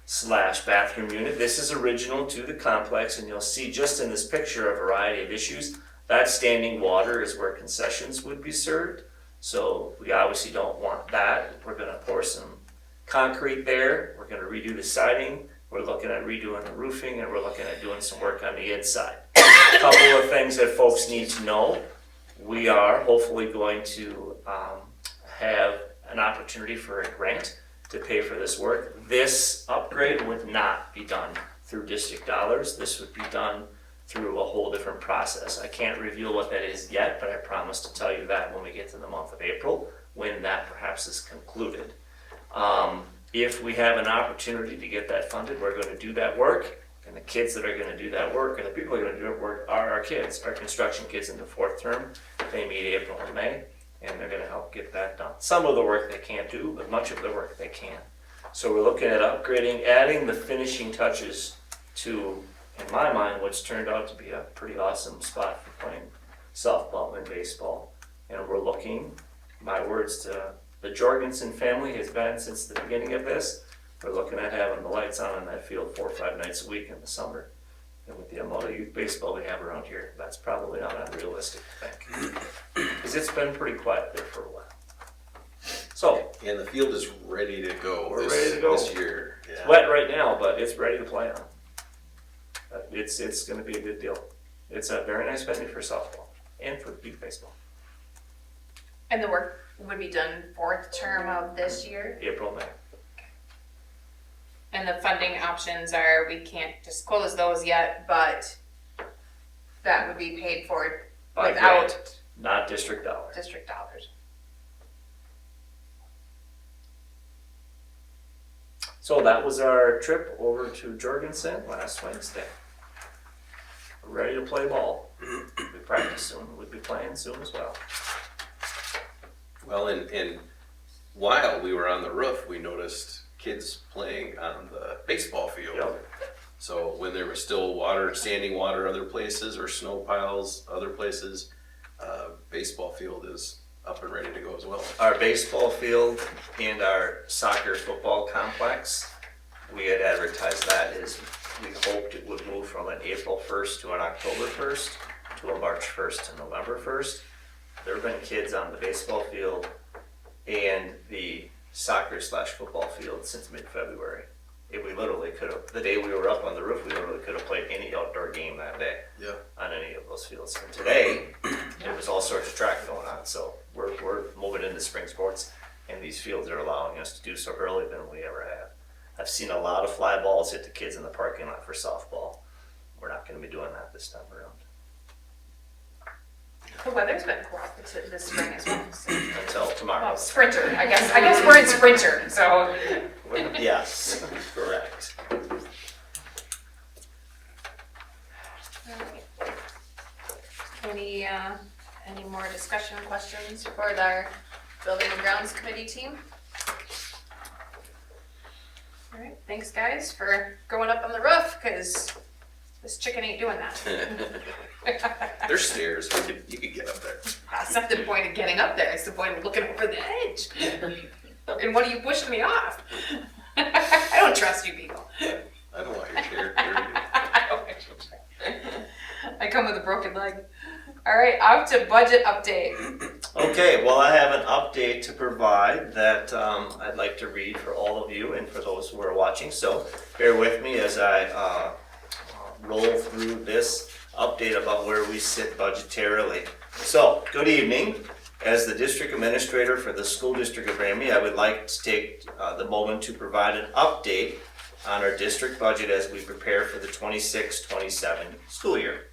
/ bathroom unit. This is original to the complex, and you'll see just in this picture a variety of issues. That standing water is where concessions would be served, so we obviously don't want that. We're going to pour some concrete there, we're going to redo the siding, we're looking at redoing the roofing, and we're looking at doing some work on the inside. A couple of things that folks need to know. We are hopefully going to have an opportunity for a grant to pay for this work. This upgrade would not be done through district dollars. This would be done through a whole different process. I can't reveal what that is yet, but I promise to tell you that when we get to the month of April, when that perhaps is concluded. If we have an opportunity to get that funded, we're going to do that work, and the kids that are going to do that work, and the people who are going to do that work are our kids, our construction kids in the 4th term. They meet April and May, and they're going to help get that done. Some of the work they can't do, but much of the work they can. So we're looking at upgrading, adding the finishing touches to, in my mind, what's turned out to be a pretty awesome spot for playing softball and baseball. And we're looking, my words to the Jorgensen family has been since the beginning of this, we're looking at having the lights on in that field 4 or 5 nights a week in the summer. And with the amount of youth baseball we have around here, that's probably not unrealistic to think. Because it's been pretty quiet there for a while. So, And the field is ready to go. We're ready to go. This year. it's wet right now, but it's ready to play on. It's going to be a good deal. It's a very nice venue for softball and for youth baseball. And the work would be done 4th term of this year? April, May. And the funding options are, we can't disclose those yet, but that would be paid for By without grant, not district dollars. district dollars. So that was our trip over to Jorgensen last Wednesday. We're ready to play ball. We practice soon. We'll be playing soon as well. Well, and while we were on the roof, we noticed kids playing on the baseball field. Yep. So when there was still water, standing water other places, or snow piles other places, baseball field is up and ready to go as well. Our baseball field and our soccer football complex, we had advertised that as we hoped it would move from an April 1st to an October 1st to a March 1st to November 1st. There have been kids on the baseball field and the soccer / football field since mid-February. We literally could have, the day we were up on the roof, we literally could have played any outdoor game that day. Yeah. On any of those fields. And today, there was all sorts of track going on, so we're moving into spring sports, and these fields are allowing us to do so earlier than we ever have. I've seen a lot of fly balls hit the kids in the parking lot for softball. We're not going to be doing that this time around. The weather's been cooperative this spring as well. So. Until tomorrow. Well, sprinter, I guess we're in sprinter, so. Yes, correct. Any more discussion questions for our building and grounds committee team? All right, thanks guys for going up on the roof, because this chicken ain't doing that. There's stairs. You could get up there. That's not the point of getting up there, it's the point of looking over the edge. And what are you pushing me off? I don't trust you people. I don't want your chair. I don't want your chair. I come with a broken leg. All right, up to budget update. Okay, well, I have an update to provide that I'd like to read for all of you and for those who are watching. So bear with me as I roll through this update about where we sit budgetarily. So, good evening. As the district administrator for the school district of Amery, I would like to take the moment to provide an update on our district budget as we prepare for the 26-27 school year.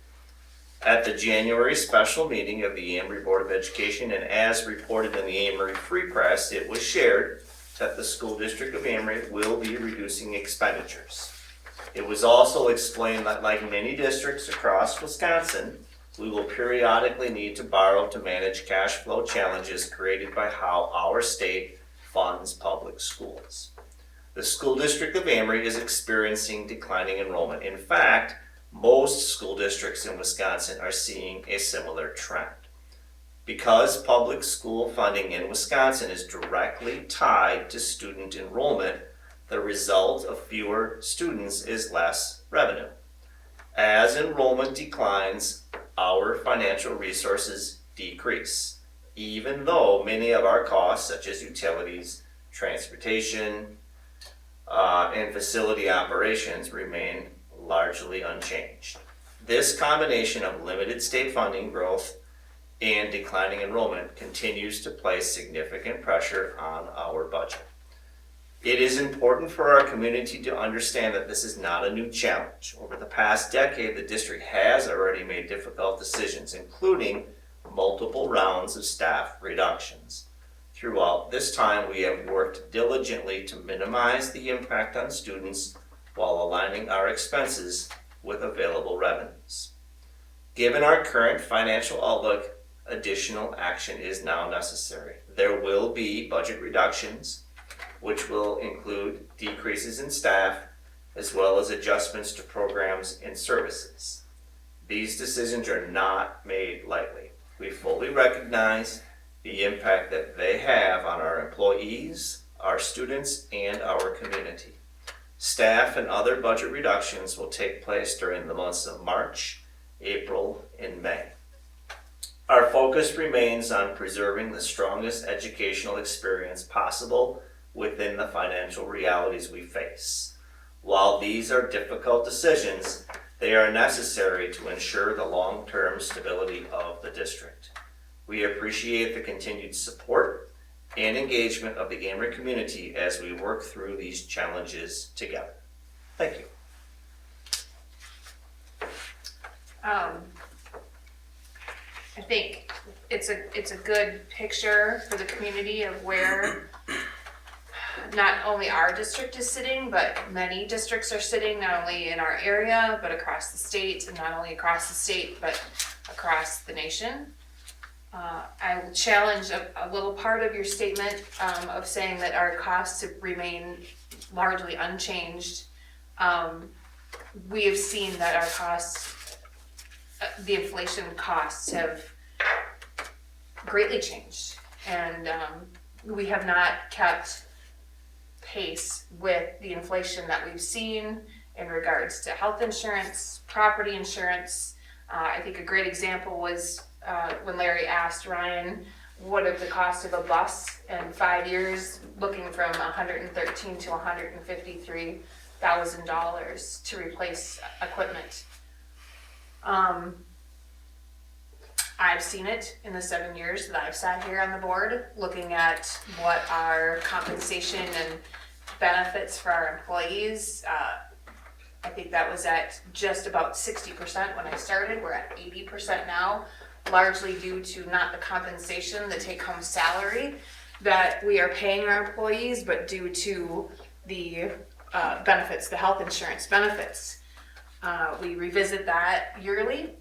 At the January special meeting of the Amery Board of Education, and as reported in the Amery Free Press, it was shared that the school district of Amery will be reducing expenditures. It was also explained that, like many districts across Wisconsin, we will periodically need to borrow to manage cash flow challenges created by how our state funds public schools. The school district of Amery is experiencing declining enrollment. In fact, most school districts in Wisconsin are seeing a similar trend. Because public school funding in Wisconsin is directly tied to student enrollment, the result of fewer students is less revenue. As enrollment declines, our financial resources decrease, even though many of our costs, such as utilities, transportation, and facility operations, remain largely unchanged. This combination of limited state funding growth and declining enrollment continues to place significant pressure on our budget. It is important for our community to understand that this is not a new challenge. Over the past decade, the district has already made difficult decisions, including multiple rounds of staff reductions. Throughout this time, we have worked diligently to minimize the impact on students while aligning our expenses with available revenues. Given our current financial outlook, additional action is now necessary. There will be budget reductions, which will include decreases in staff, as well as adjustments to programs and services. These decisions are not made lightly. We fully recognize the impact that they have on our employees, our students, and our community. Staff and other budget reductions will take place during the months of March, April, and May. Our focus remains on preserving the strongest educational experience possible within the financial realities we face. While these are difficult decisions, they are necessary to ensure the long-term stability of the district. We appreciate the continued support and engagement of the Amery community as we work through these challenges together. Thank you. I think it's a good picture for the community of where not only our district is sitting, but many districts are sitting, not only in our area, but across the state, and not only across the state, but across the nation. I will challenge a little part of your statement of saying that our costs have remained largely unchanged. We have seen that our costs, the inflation costs have greatly changed, and we have not kept pace with the inflation that we've seen in regards to health insurance, property insurance. I think a great example was when Larry asked Ryan, what is the cost of a bus in 5 years, looking from $113,000 to $153,000 to replace equipment. I've seen it in the 7 years that I've sat here on the board, looking at what our compensation and benefits for our employees. I think that was at just about 60% when I started. We're at 80% now, largely due to not the compensation, the take-home salary that we are paying our employees, but due to the benefits, the health insurance benefits. We revisit that yearly.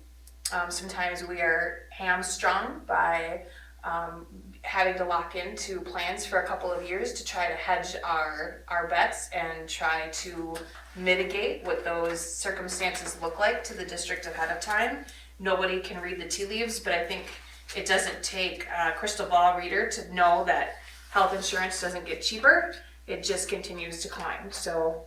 Sometimes we are hamstrung by having to lock into plans for a couple of years to try to hedge our bets and try to mitigate what those circumstances look like to the district ahead of time. Nobody can read the tea leaves, but I think it doesn't take a crystal ball reader to know that health insurance doesn't get cheaper. It just continues to climb. So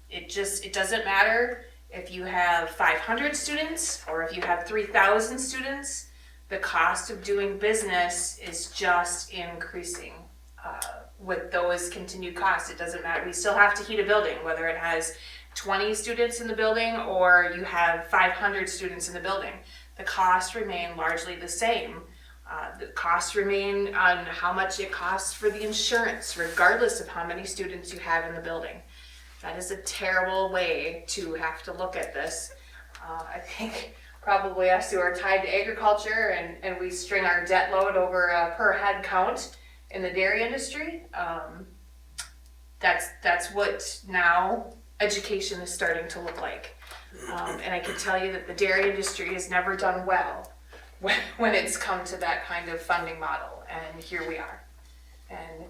it doesn't matter if you have 500 students or if you have 3,000 students. The cost of doing business is just increasing with those continued costs. It doesn't matter. We still have to heat a building, whether it has 20 students in the building or you have 500 students in the building. the costs remain largely the same. The costs remain on how much it costs for the insurance, regardless of how many students you have in the building. That is a terrible way to have to look at this. I think probably us who are tied to agriculture and we string our debt load over a per head count in the dairy industry, that's what now education is starting to look like. And I can tell you that the dairy industry has never done well when it's come to that kind of funding model, and here we are. And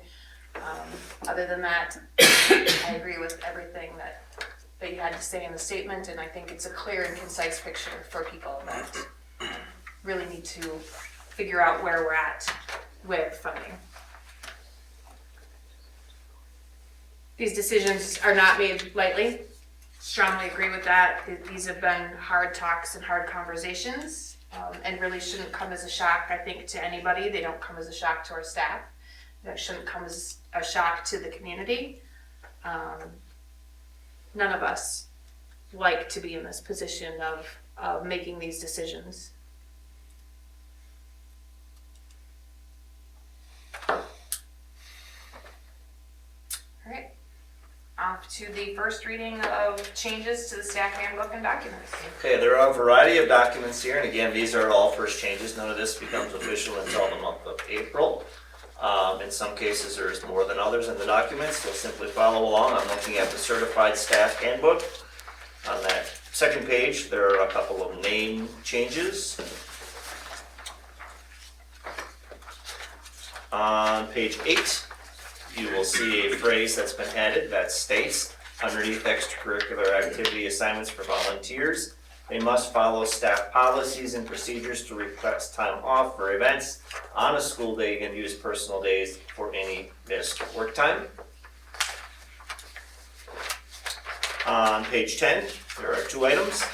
other than that, I agree with everything that you had to say in the statement, and I think it's a clear and concise picture for people that really need to figure out where we're at with funding. These decisions are not made lightly. Strongly agree with that. These have been hard talks and hard conversations, and really shouldn't come as a shock, I think, to anybody. They don't come as a shock to our staff. That shouldn't come as a shock to the community. None of us like to be in this position of making these decisions. All right. Off to the first reading of changes to the staff handbook and documents. Okay, there are a variety of documents here, and again, these are all first changes. None of this becomes official until the month of April. In some cases, there's more than others in the documents, so simply follow along. I'm looking at the certified staff handbook. On that second page, there are a couple of name changes. On page 8, you will see a phrase that's been added that states, underneath extracurricular activity assignments for volunteers, they must follow staff policies and procedures to request time off for events on a school day and use personal days for any missed work time. On page 10, there are 2 items.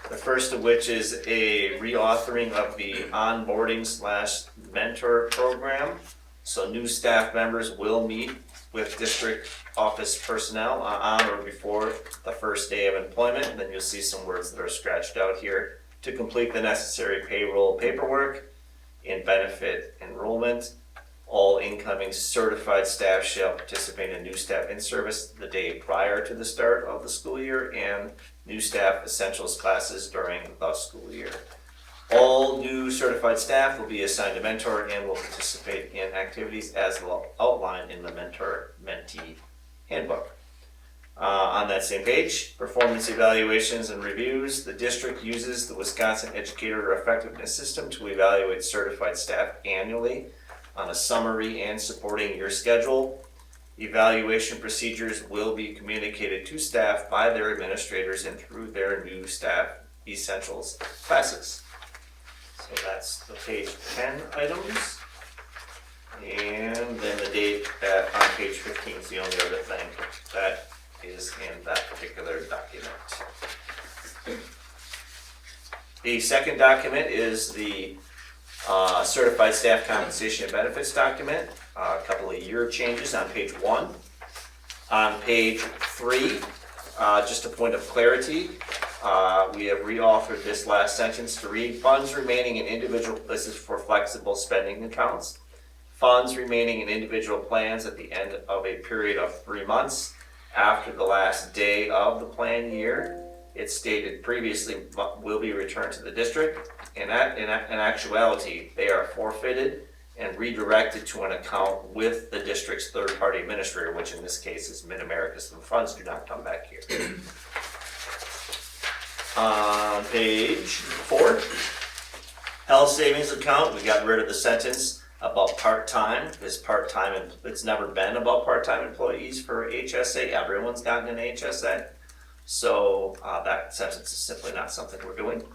The first of which is a reauthoring of the onboarding/mentor program. So new staff members will meet with district office personnel on or before the first day of employment, and then you'll see some words that are scratched out here to complete the necessary payroll paperwork and benefit enrollment. All incoming certified staff shall participate in new staff in service the day prior to the start of the school year and new staff essentials classes during the school year. All new certified staff will be assigned a mentor and will participate in activities as outlined in the mentor-mentee handbook. On that same page, performance evaluations and reviews. The district uses the Wisconsin Educator Effectiveness System to evaluate certified staff annually on a summary and supporting year schedule. Evaluation procedures will be communicated to staff by their administrators and through their new staff essentials classes. So that's the page 10 items. And then the date on page 15 is the only other thing that is in that particular document. The second document is the certified staff compensation and benefits document. A couple of year changes on page 1. On page 3, just a point of clarity, we have reauthored this last sentence to read, funds remaining in individual places for flexible spending accounts. Funds remaining in individual plans at the end of a period of 3 months after the last day of the plan year. It's stated previously will be returned to the district. In actuality, they are forfeited and redirected to an account with the district's third-party administrator, which in this case is Mid-America, so the funds do not come back here. On page 4, health savings account, we got rid of the sentence about part-time, because part-time, it's never been about part-time employees for HSA, everyone's gotten an HSA. So that sentence is simply not something we're doing.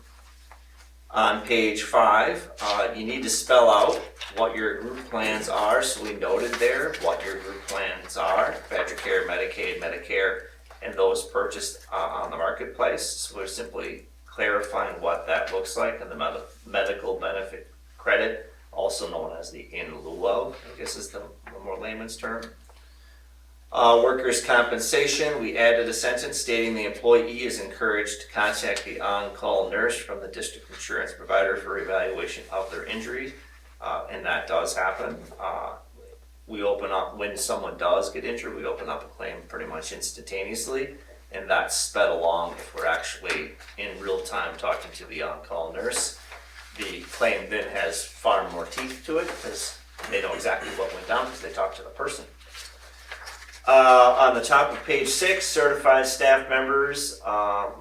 On page 5, you need to spell out what your group plans are, so we noted there what your group plans are, Medicare, Medicaid, Medicare, and those purchased on the marketplace. So we're simply clarifying what that looks like, and the medical benefit credit, also known as the in lieu of, I guess is the more layman's term. Workers' compensation, we added a sentence stating the employee is encouraged to contact the on-call nurse from the district insurance provider for evaluation of their injury, and that does happen. We open up, when someone does get injured, we open up a claim pretty much instantaneously, and that's sped along if we're actually in real time talking to the on-call nurse. The claim then has far more teeth to it because they know exactly what went down because they talked to the person. On the top of page 6, certified staff members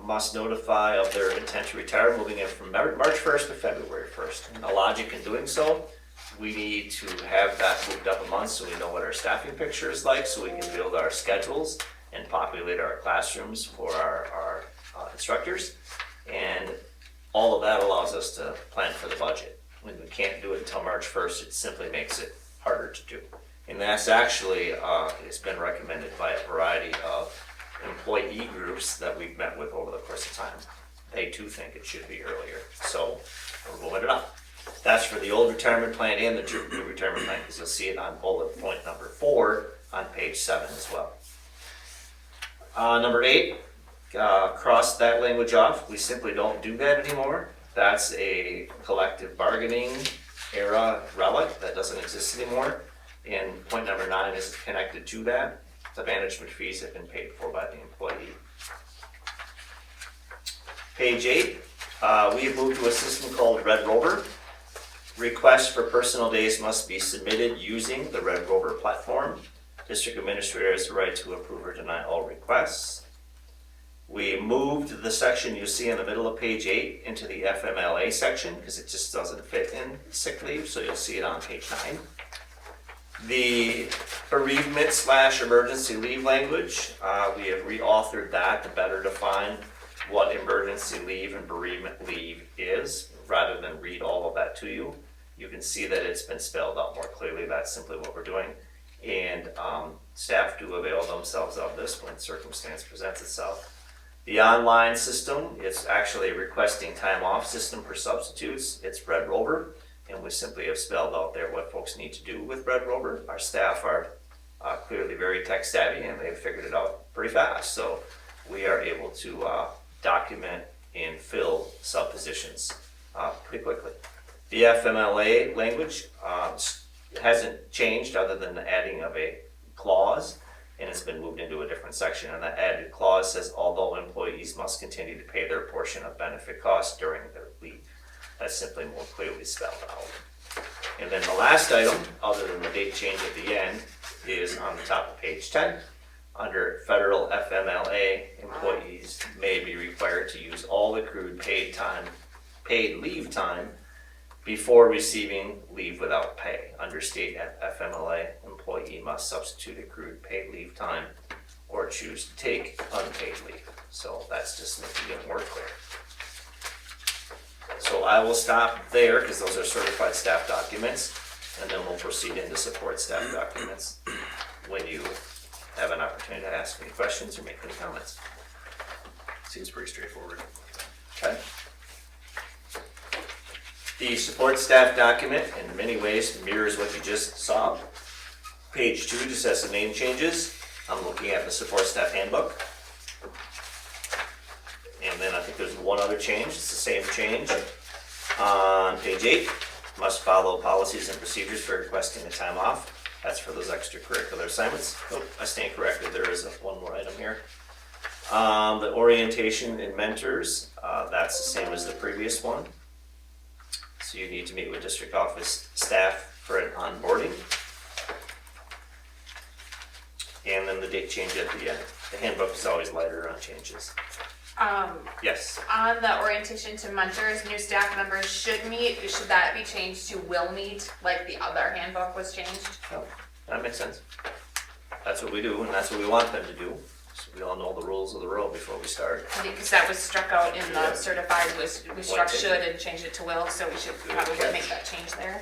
must notify of their intent to retire moving in from March 1st to February 1st. And the logic in doing so, we need to have that moved up a month so we know what our staffing picture is like, so we can build our schedules and populate our classrooms for our instructors. And all of that allows us to plan for the budget. When we can't do it until March 1st, it simply makes it harder to do. And that's actually, it's been recommended by a variety of employee groups that we've met with over the course of time. They too think it should be earlier, so we're moving it up. That's for the old retirement plan and the new retirement plan, because you'll see it on bullet point number 4 on page 7 as well. Number 8, cross that language off. We simply don't do that anymore. That's a collective bargaining era relic that doesn't exist anymore. And point number 9 is connected to that. The management fees have been paid for by the employee. Page 8, we have moved to a system called Red Rover. Requests for personal days must be submitted using the Red Rover platform. District administrator has the right to approve or deny all requests. We moved the section you see in the middle of page 8 into the FMLA section because it just doesn't fit in sick leave, so you'll see it on page 9. The bereavement / emergency leave language, we have reauthored that to better define what emergency leave and bereavement leave is, rather than read all of that to you. You can see that it's been spelled out more clearly. That's simply what we're doing. And staff do avail themselves of this when circumstance presents itself. The online system, it's actually a requesting time off system for substitutes. It's Red Rover, and we simply have spelled out there what folks need to do with Red Rover. Our staff are clearly very tech savvy, and they've figured it out pretty fast. So we are able to document and fill sub positions pretty quickly. The FMLA language hasn't changed other than the adding of a clause, and it's been moved into a different section. And that added clause says, although employees must continue to pay their portion of benefit costs during their leave. That's simply more clearly spelled out. And then the last item, other than the date change at the end, is on the top of page 10. Under federal FMLA, employees may be required to use all accrued paid leave time before receiving leave without pay. Under state FMLA, employee must substitute accrued paid leave time or choose to take unpaid leave. So that's just making it more clear. So I will stop there because those are certified staff documents, and then we'll proceed into support staff documents when you have an opportunity to ask any questions or make any comments. Seems pretty straightforward. Okay. The support staff document in many ways mirrors what you just saw. Page 2 just has some name changes. I'm looking at the support staff handbook. And then I think there's one other change, it's the same change. On page 8, must follow policies and procedures for requesting a time off. That's for those extracurricular assignments. Oh, I stand corrected, there is one more item here. The orientation and mentors, that's the same as the previous one. So you need to meet with district office staff for an onboarding. And then the date change at the end. The handbook is always lighter on changes. Yes. On the orientation to mentors, new staff members should meet. Should that be changed to will meet, like the other handbook was changed? Oh, that makes sense. That's what we do, and that's what we want them to do. So we all know the rules of the road before we start. Because that was struck out in the certified, we struck should and changed it to will, so we should probably make that change there.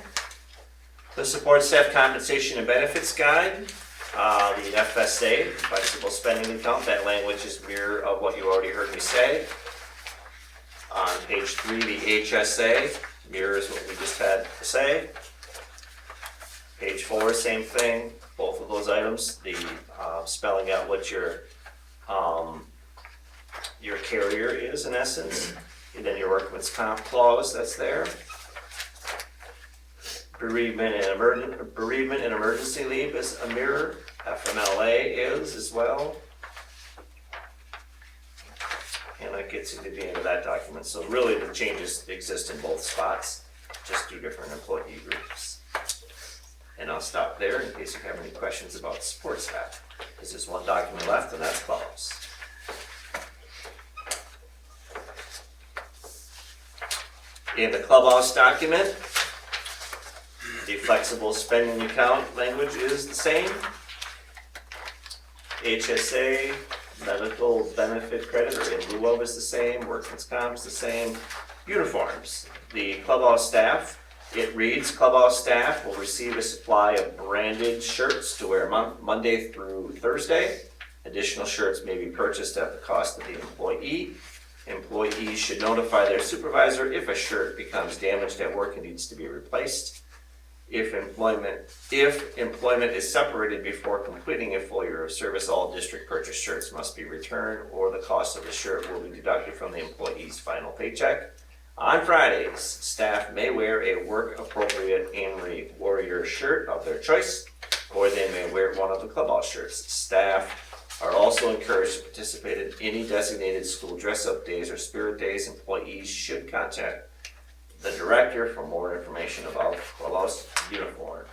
The support staff compensation and benefits guide, the FSA, flexible spending account, that language is mirror of what you already heard me say. On page 3, the HSA mirrors what we just had to say. Page 4, same thing. both of those items, the spelling out what your carrier is in essence, and then your workman's comp clause that's there. Bereavement and emergency leave is a mirror, FMLA is as well. And that gets you to the end of that document. So really the changes exist in both spots, just through different employee groups. And I'll stop there in case you have any questions about support staff. There's just one document left and that's clause. In the clubhouse document, the flexible spending account language is the same. HSA, medical benefit credit or in lieu of is the same, workman's comp is the same. Uniforms, the clubhouse staff, it reads clubhouse staff will receive a supply of branded shirts to wear Monday through Thursday. Additional shirts may be purchased at the cost of the employee. Employees should notify their supervisor if a shirt becomes damaged at work and needs to be replaced. If employment is separated before completing a full year of service, all district purchased shirts must be returned or the cost of the shirt will be deducted from the employee's final paycheck. On Fridays, staff may wear a work-appropriate Amery Warrior shirt of their choice, or they may wear one of the clubhouse shirts. Staff are also encouraged to participate in any designated school dress-up days or spirit days. Employees should contact the director for more information about clubhouse uniforms.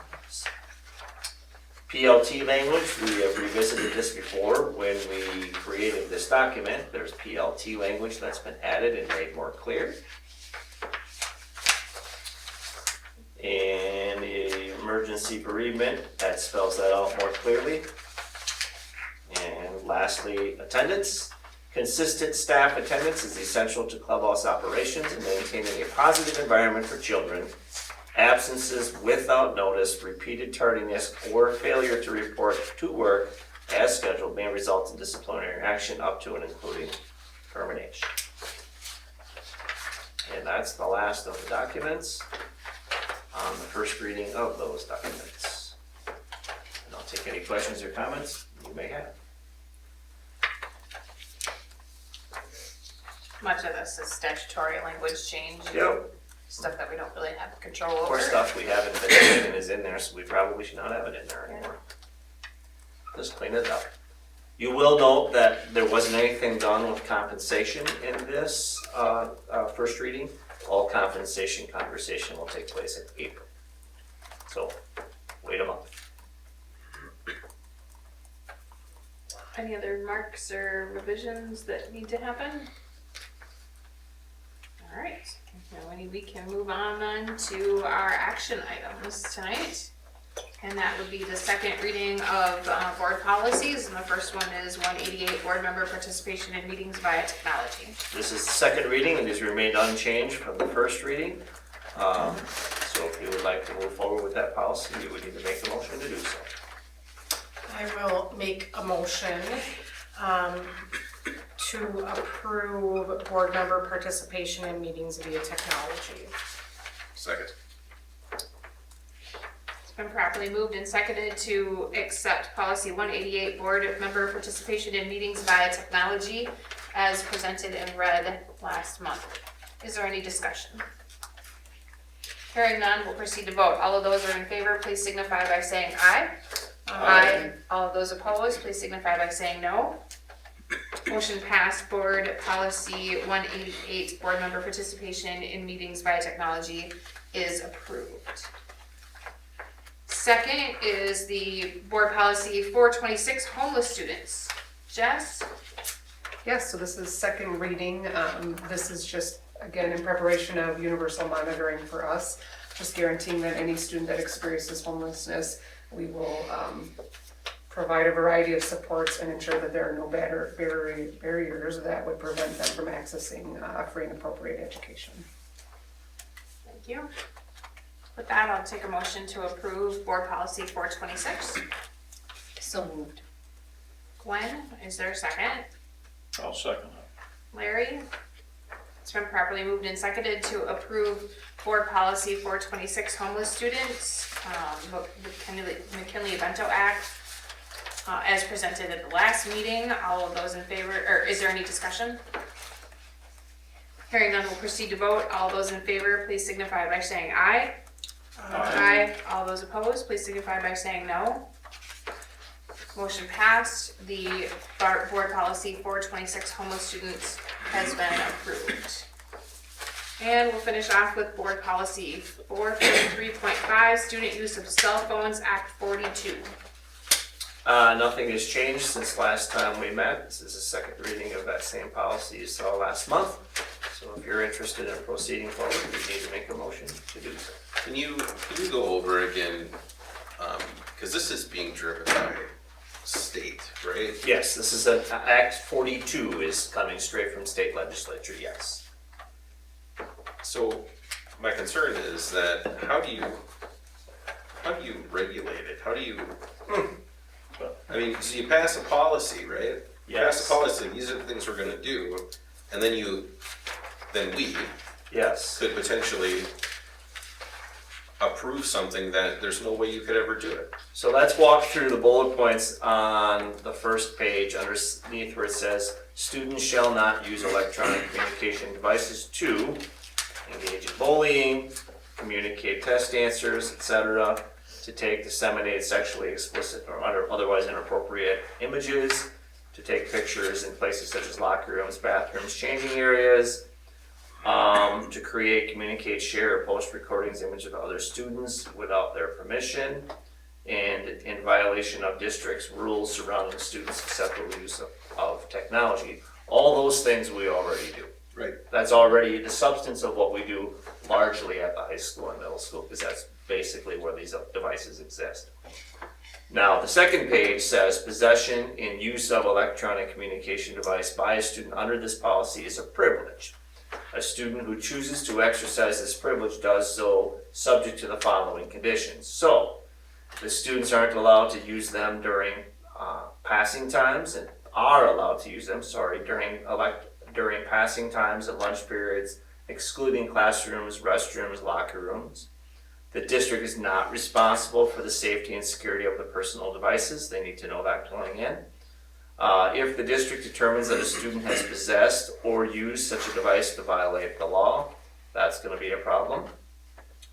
PLT language, we have revisited this before when we created this document. There's PLT language that's been added and made more clear. And emergency bereavement, that spells that out more clearly. And lastly, attendance. Consistent staff attendance is essential to clubhouse operations and maintaining a positive environment for children. Absences without notice, repeated tardiness, or failure to report to work as scheduled may result in disciplinary action up to and including termination. And that's the last of the documents on the first reading of those documents. And I'll take any questions or comments you may have. Much of this is statutory language change. Yep. Stuff that we don't really have control over. Or stuff we haven't been doing and is in there, so we probably should not have it in there anymore. Just clean it up. You will note that there wasn't anything done with compensation in this first reading. All compensation conversation will take place in April. So, wait a month. Any other remarks or revisions that need to happen? All right, now we can move on then to our action items tonight. And that would be the second reading of board policies, and the first one is 188, board member participation in meetings via technology. This is the second reading and these remained unchanged from the first reading. So if you would like to move forward with that policy, you would need to make a motion to do so. I will make a motion to approve board member participation in meetings via technology. Second. It's been properly moved and seconded to accept policy 188, board member participation in meetings via technology as presented and read last month. Is there any discussion? Hearing none, we'll proceed to vote. All of those are in favor, please signify by saying aye. Aye. All of those opposed, please signify by saying no. Motion passed. Board policy 188, board member participation in meetings via technology is approved. Second is the board policy 426, homeless students. Jess? Yes, so this is second reading. This is just, again, in preparation of universal monitoring for us, just guaranteeing that any student that experiences homelessness, we will provide a variety of supports and ensure that there are no barriers that would prevent them from accessing free and appropriate education. Thank you. With that, I'll take a motion to approve board policy 426. So moved. Gwen, is there a second? I'll second that. Larry? It's been properly moved and seconded to approve board policy 426 homeless students, the McKinley-Bento Act, as presented at the last meeting. All of those in favor, or is there any discussion? Hearing none, we'll proceed to vote. All those in favor, please signify by saying aye. Aye. All those opposed, please signify by saying no. Motion passed. The board policy 426 homeless students has been approved. And we'll finish off with board policy 443.5, student use of cell phones, Act 42. Nothing has changed since last time we met. This is the second reading of that same policy you saw last month. So if you're interested in proceeding forward, you need to make a motion to do so. Can you go over again, because this is being driven by state, right? Yes, this is Act 42 is coming straight from state legislature, yes. So my concern is that how do you regulate it? How do you, I mean, so you pass a policy, right? You pass a policy, these are the things we're gonna do, and then we Yes. could potentially approve something that there's no way you could ever do it. So let's walk through the bullet points on the first page underneath where it says, students shall not use electronic communication devices to engage in bullying, communicate test answers, etc., to take, disseminate sexually explicit or otherwise inappropriate images, to take pictures in places such as locker rooms, bathrooms, changing areas, to create, communicate, share, or post recordings, images of other students without their permission, and in violation of district's rules surrounding students' acceptable use of technology. All those things we already do. Right. That's already the substance of what we do largely at the high school and middle school, because that's basically where these devices exist. Now, the second page says possession and use of electronic communication device by a student under this policy is a privilege. A student who chooses to exercise this privilege does so subject to the following conditions. So, the students aren't allowed to use them during passing times, and are allowed to use them, during passing times and lunch periods, excluding classrooms, restrooms, locker rooms. The district is not responsible for the safety and security of the personal devices. They need to know that going in. If the district determines that a student has possessed or used such a device to violate the law, that's going to be a problem.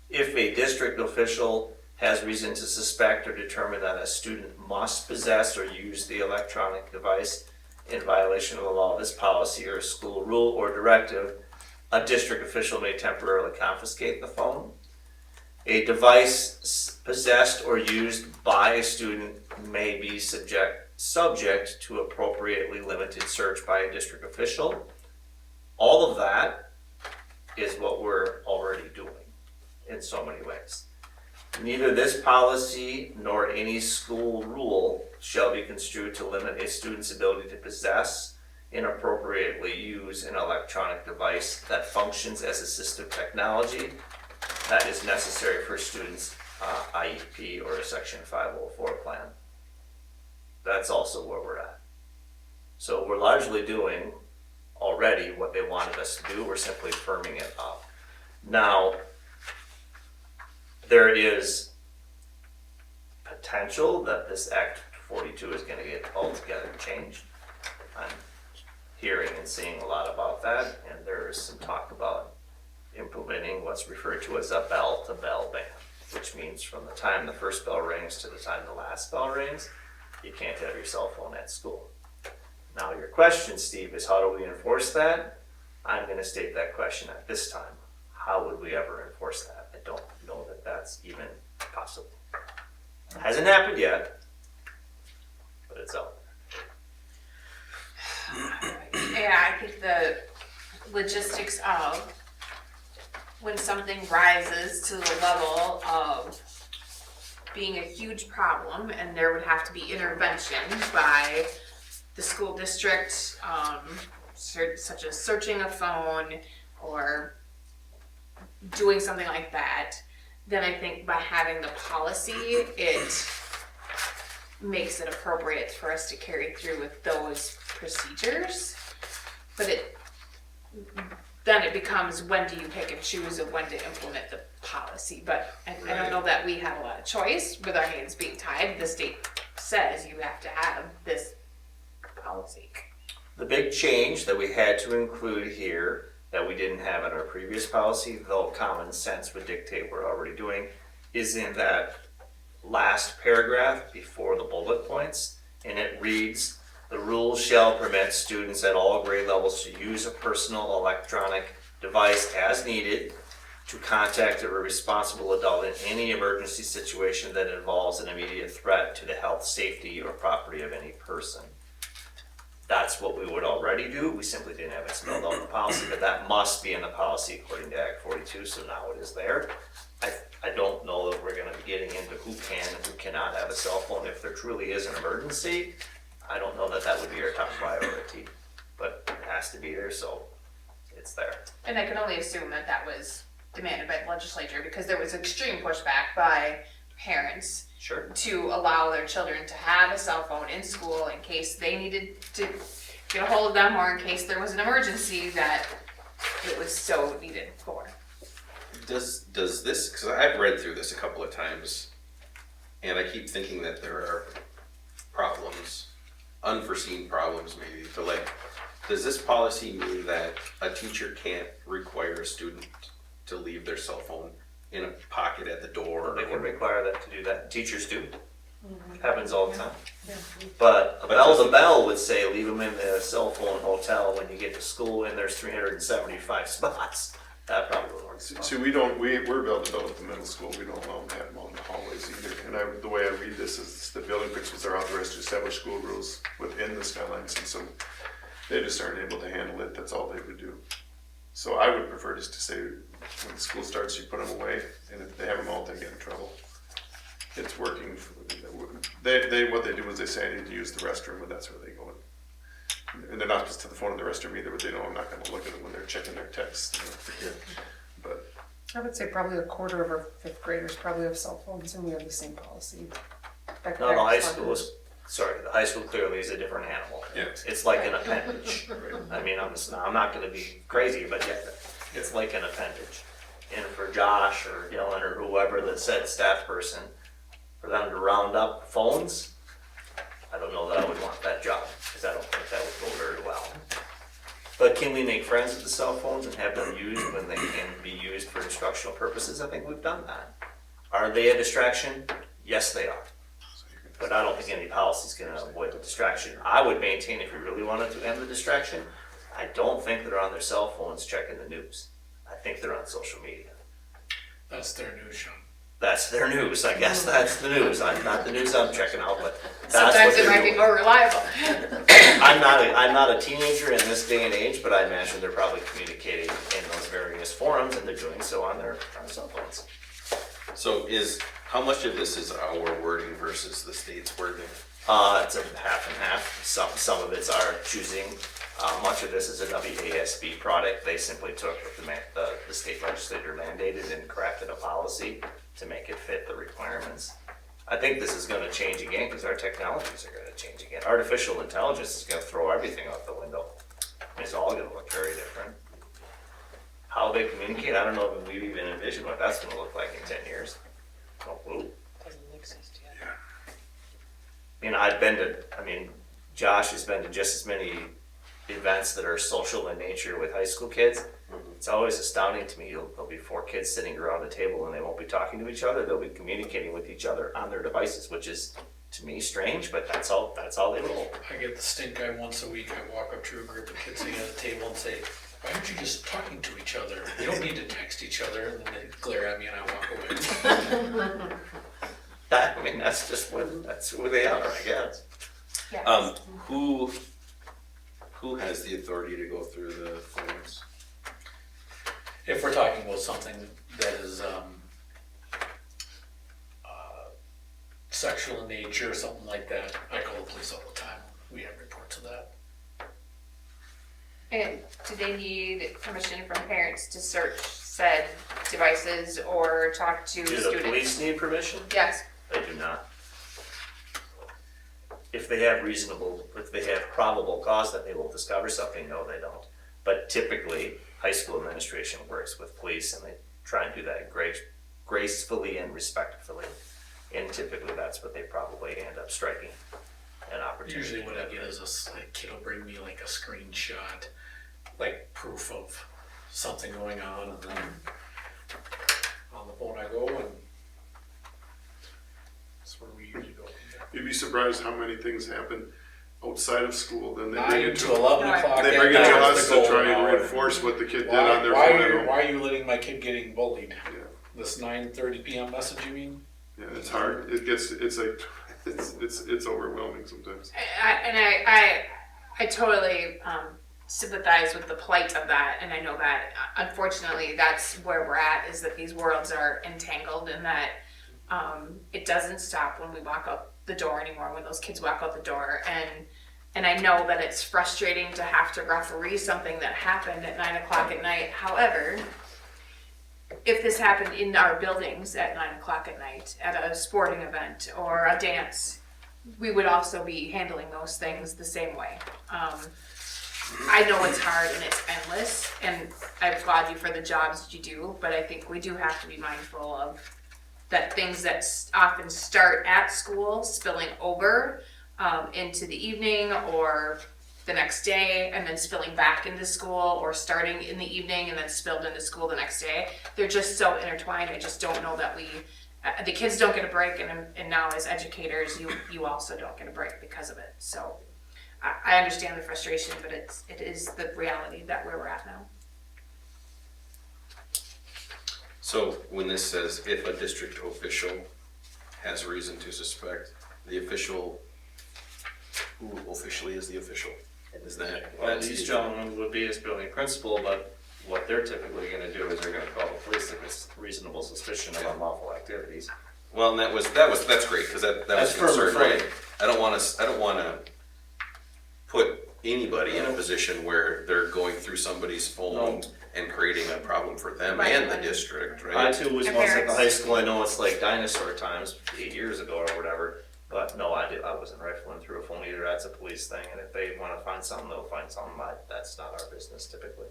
If a district official has reason to suspect or determine that a student must possess or use the electronic device in violation of the law, this policy or school rule or directive, a district official may temporarily confiscate the phone. A device possessed or used by a student may be subject to appropriately limited search by a district official. All of that is what we're already doing in so many ways. Neither this policy nor any school rule shall be construed to limit a student's ability to possess, inappropriately use an electronic device that functions as assistive technology that is necessary for a student's IEP or a Section 504 plan. That's also where we're at. So we're largely doing already what they wanted us to do, we're simply firming it up. Now, there is potential that this Act 42 is going to get altogether changed. I'm hearing and seeing a lot about that, and there is some talk about implementing what's referred to as a bell-to-bell ban, which means from the time the first bell rings to the time the last bell rings, you can't have your cell phone at school. Now your question, Steve, is how do we enforce that? I'm going to state that question at this time. How would we ever enforce that? I don't know that that's even possible. It hasn't happened yet, but it's out there. Yeah, I think the logistics of when something rises to the level of being a huge problem and there would have to be intervention by the school district, such as searching a phone or doing something like that, then I think by having the policy, it makes it appropriate for us to carry through with those procedures. But then it becomes when do you pick and choose of when to implement the policy, but I don't know that we have a lot of choice with our hands being tied. The state says you have to have this policy. The big change that we had to include here that we didn't have in our previous policy, though common sense would dictate we're already doing, is in that last paragraph before the bullet points, and it reads, "The rules shall permit students at all grade levels to use a personal electronic device as needed to contact a responsible adult in any emergency situation that involves an immediate threat to the health, safety, or property of any person." That's what we would already do, we simply didn't have it spelled out in the policy, but that must be in the policy according to Act 42, so now it is there. I don't know that we're gonna be getting into who can and who cannot have a cell phone. If there truly is an emergency, I don't know that that would be our top priority, but it has to be there, so it's there. And I can only assume that that was demanded by the legislature because there was extreme pushback by parents Sure. to allow their children to have a cell phone in school in case they needed to get a hold of them or in case there was an emergency that it was so needed for. Does this, because I've read through this a couple of times, and I keep thinking that there are problems, unforeseen problems maybe, but like, does this policy mean that a teacher can't require a student to leave their cell phone in a pocket at the door? They can require them to do that, teachers do. Happens all the time. But a bell to bell would say leave them in the cell phone hotel when you get to school and there's 375 spots. That probably would work. See, we're built to build at the middle school, we don't allow them to have them out in the hallways either. And the way I read this is the building principals are authorized to establish school rules within the skylines, and so they just aren't able to handle it, that's all they would do. So I would prefer just to say, when school starts, you put them away, and if they have them out, they get in trouble. It's working, what they do is they say I need to use the restroom, and that's where they go in. And they're not just to the phone in the restroom either, but they know I'm not gonna look at them when they're checking their texts, but. I would say probably a quarter of our fifth graders probably have cell phones, and we have the same policy. No, the high school is, the high school clearly is a different animal. Yeah. It's like an appendage. I mean, I'm not gonna be crazy, but yeah, it's like an appendage. And for Josh or Dylan or whoever the said staff person, for them to round up phones, I don't know that I would want that job, because I don't think that would go very well. But can we make friends with the cell phones and have them used when they can be used for instructional purposes? I think we've done that. Are they a distraction? Yes, they are. But I don't think any policy is gonna avoid the distraction. I would maintain if we really wanted to end the distraction, I don't think they're on their cell phones checking the news. I think they're on social media. That's their news, Sean. That's their news, I guess that's the news. Not the news I'm checking out, but that's Sometimes what it they're might be doing. more reliable. I'm not a teenager in this day and age, but I imagine they're probably communicating in those various forums, and they're doing so on their cell phones. So how much of this is our wording versus the state's wording? It's a half and half. Some of it's our choosing. Much of this is a WASB product. They simply took what the state legislature mandated and crafted a policy to make it fit the requirements. I think this is going to change again because our technologies are going to change again. Artificial intelligence is going to throw everything out the window. It's all going to look very different. How they communicate, I don't know if we've even envisioned what that's going to look like in 10 years. No clue. Doesn't exist yet. Josh has been to just as many events that are social in nature with high school kids. It's always astounding to me. There'll be 4 kids sitting around a table and they won't be talking to each other. They'll be communicating with each other on their devices, which is to me strange, but that's all they roll. I get the stink eye once a week. I walk up to a group of kids sitting at a table and say, "Why aren't you just talking to each other? You don't need to text each other." And then they glare at me and I walk away. That's who they are, I guess. Yes. Who has the authority to go through the forms? If we're talking about something that is sexual in nature or something like that, I call the police all the time. We have reports of that. And do they need permission from parents to search said devices or talk to Do students? the police need permission? Yes. They do not. If they have probable cause that they will discover something, no, they don't. But typically, high school administration works with police and they try and do that gracefully and respectfully. And typically that's what they probably end up striking an opportunity. Usually what I get is a kid will bring me like a screenshot, like proof of something going on, and then on the phone I go, and that's where we usually go. You'd be surprised how many things happen outside of school, then they bring 9 it to to 11 o'clock. they at bring it to night us is the to golden try and hour. reinforce what the kid did on their phone at home. Why are you letting my kid getting bullied? Yeah. This 9:30 p.m. message, you mean? Yeah, it's hard. It's like, it's overwhelming sometimes. I totally sympathize with the plight of that, and I know that unfortunately that's where we're at, is that these worlds are entangled, and that it doesn't stop when we walk out the door anymore, when those kids walk out the door, and I know that it's frustrating to have to referee something that happened at 9 o'clock at night. However, if this happened in our buildings at 9 o'clock at night, at a sporting event or a dance, we would also be handling those things the same way. I know it's hard and it's endless, and I applaud you for the jobs that you do, but I think we do have to be mindful of that things that often start at school spilling over into the evening or the next day, and then spilling back into school, or starting in the evening and then spilled into school the next day. They're just so intertwined. I just don't know that the kids don't get a break, and now as educators, you also don't get a break because of it. So I understand the frustration, but it is the reality that where we're at now. So when this says if a district official has reason to suspect, the official, who officially is the official? Is that? Well, these gentlemen would be his building principal, but what they're typically gonna do is they're gonna call the police if it's reasonable suspicion of unlawful activities. Well, and that's great, because that was That's a concern, further right? I don't wanna put anybody in a position where they're going through somebody's phone and creating a problem for them and the district, right? I too was And once at the parents. high school. I know it's like dinosaur times, 8 years ago or whatever. But no, I wasn't rifling through a phone either. That's a police thing, and if they want to find something, they'll find something. That's not our business typically.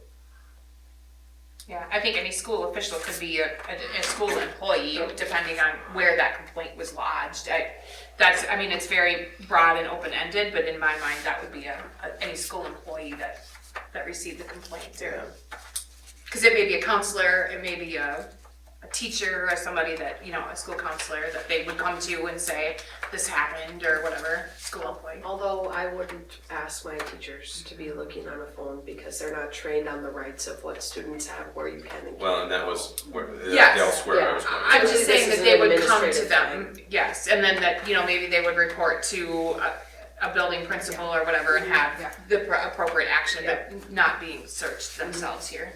Yeah, I think any school official could be a school employee, depending on where that complaint was lodged. It's very broad and open-ended, but in my mind, that would be any school employee that received the complaint. Because it may be a counselor, it may be a teacher, or somebody that, a school counselor that they would come to and say, this happened, or whatever, school employee. Although I wouldn't ask my teachers to be looking on a phone because they're not trained on the rights of what students have, where you can and can't. Well, and that was Yes. elsewhere I was going. I'm just This saying is that they an would come to administrative them, yes, and then that, maybe they would report to a building principal or whatever and have the appropriate action, but not being searched themselves here.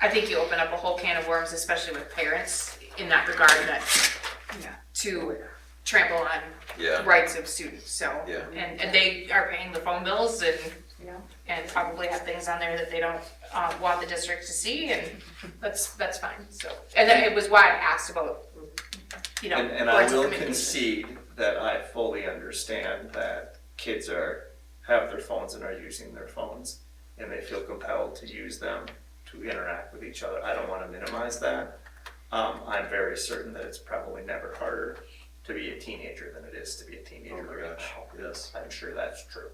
I think you open up a whole can of worms, especially with parents in that regard, to trample on Yeah. rights of students, so. Yeah. And they are paying the phone bills and probably have things on there that they don't want the district to see, and that's fine, so. And then it was why I asked about, And I boards and will committees. concede that I fully understand that kids have their phones and are using their phones, and they feel compelled to use them to interact with each other. I don't want to minimize that. I'm very certain that it's probably never harder to be a teenager than it is to be a teenager right now. Yes. I'm sure that's true.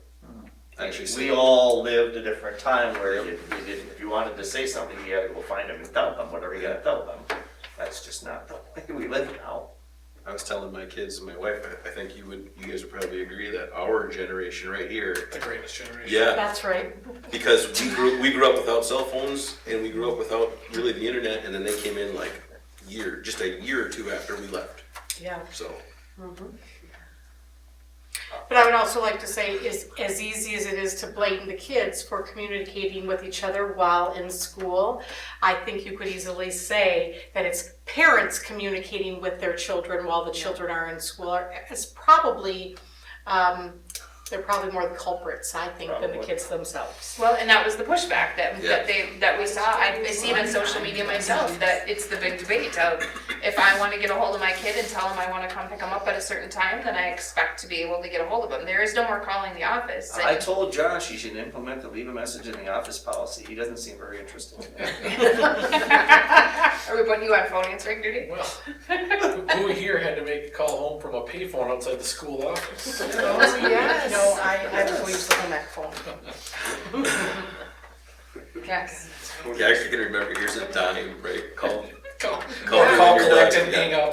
Actually, We all lived a different time where you didn't, if you wanted to say something, you had to go find them and tell them whatever you gotta tell them. That's just not the way we live now. I was telling my kids and my wife, I think you guys would probably agree that our generation right here, The greatest generation. yeah, That's right. because we grew up without cell phones and we grew up without really the internet, and then they came in like just a year or two after we left. Yeah. So But I would also like to say, is as easy as it is to blame the kids for communicating with each other while in school, I think you could easily say that it's parents communicating with their children while the children are in school. It's probably They're probably more the culprits, I think, than the kids themselves. Well, and that was the pushback that, Yeah. that we saw. I see it on social media myself, that it's the big debate of, if I wanna get a hold of my kid and tell him I wanna come pick him up at a certain time, then I expect to be able to get a hold of him. There is no more calling the office. I told Josh he should implement the leave a message in the office policy. He doesn't seem very interested in that. Are we putting you on phone answering duty? Well, who here had to make a call home from a payphone outside the school office? Yes. No, I don't use the home ec phone. Yes. Yeah, I actually can remember, here's a Donnie, right, call Call when you're collect done, and yeah. hang up.